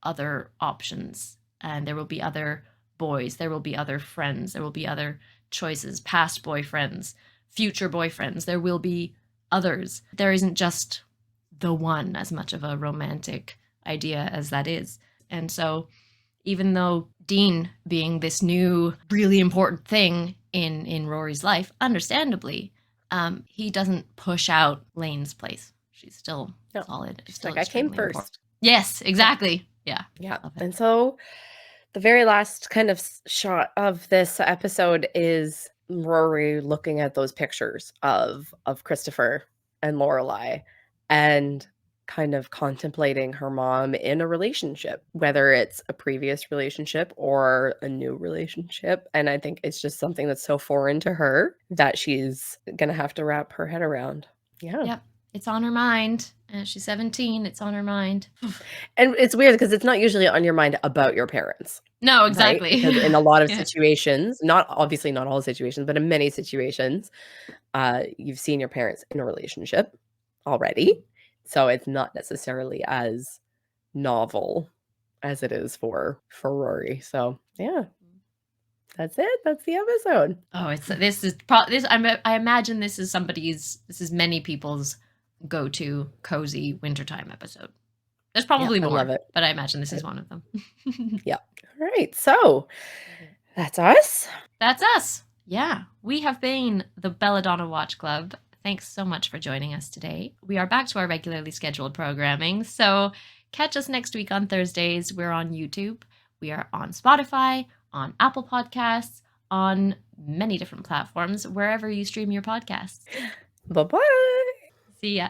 other options, and there will be other boys, there will be other friends, there will be other choices, past boyfriends, future boyfriends, there will be others. There isn't just the one, as much of a romantic idea as that is. And so even though Dean being this new really important thing in Rory's life, understandably, he doesn't push out Lane's place. She's still solid. She's like, I came first. Important. Yes, exactly. Yeah. And so the very last kind of shot of this episode is Rory looking at those pictures of Christopher and Lorelai and kind of contemplating her mom in a relationship, whether it's a previous relationship or a new relationship. And I think it's just something that's so foreign to her that she's going to have to wrap her head around. Yeah. Yep. It's on her mind. And she's 17. It's on her mind. And it's weird because it's not usually on your mind about your parents. No, exactly. Right? Because in a lot of situations, obviously not all situations, but in many situations, you've seen your parents in a relationship already. So it's not necessarily as novel as it is for Rory. So yeah, that's it. That's the episode. Oh, I imagine this is many people's go-to cozy wintertime episode. There's probably more, love it. But I imagine this is one of them. Yeah. All right. So that's us. That's us. Yeah. We have been the Belladonna Watch Club. Thanks so much for joining us today. We are back to our regularly scheduled programming, so catch us next week on Thursdays. We're on YouTube. We are on Spotify, on Apple Podcasts, on many different platforms, wherever you stream your podcasts. Bye-bye. See ya.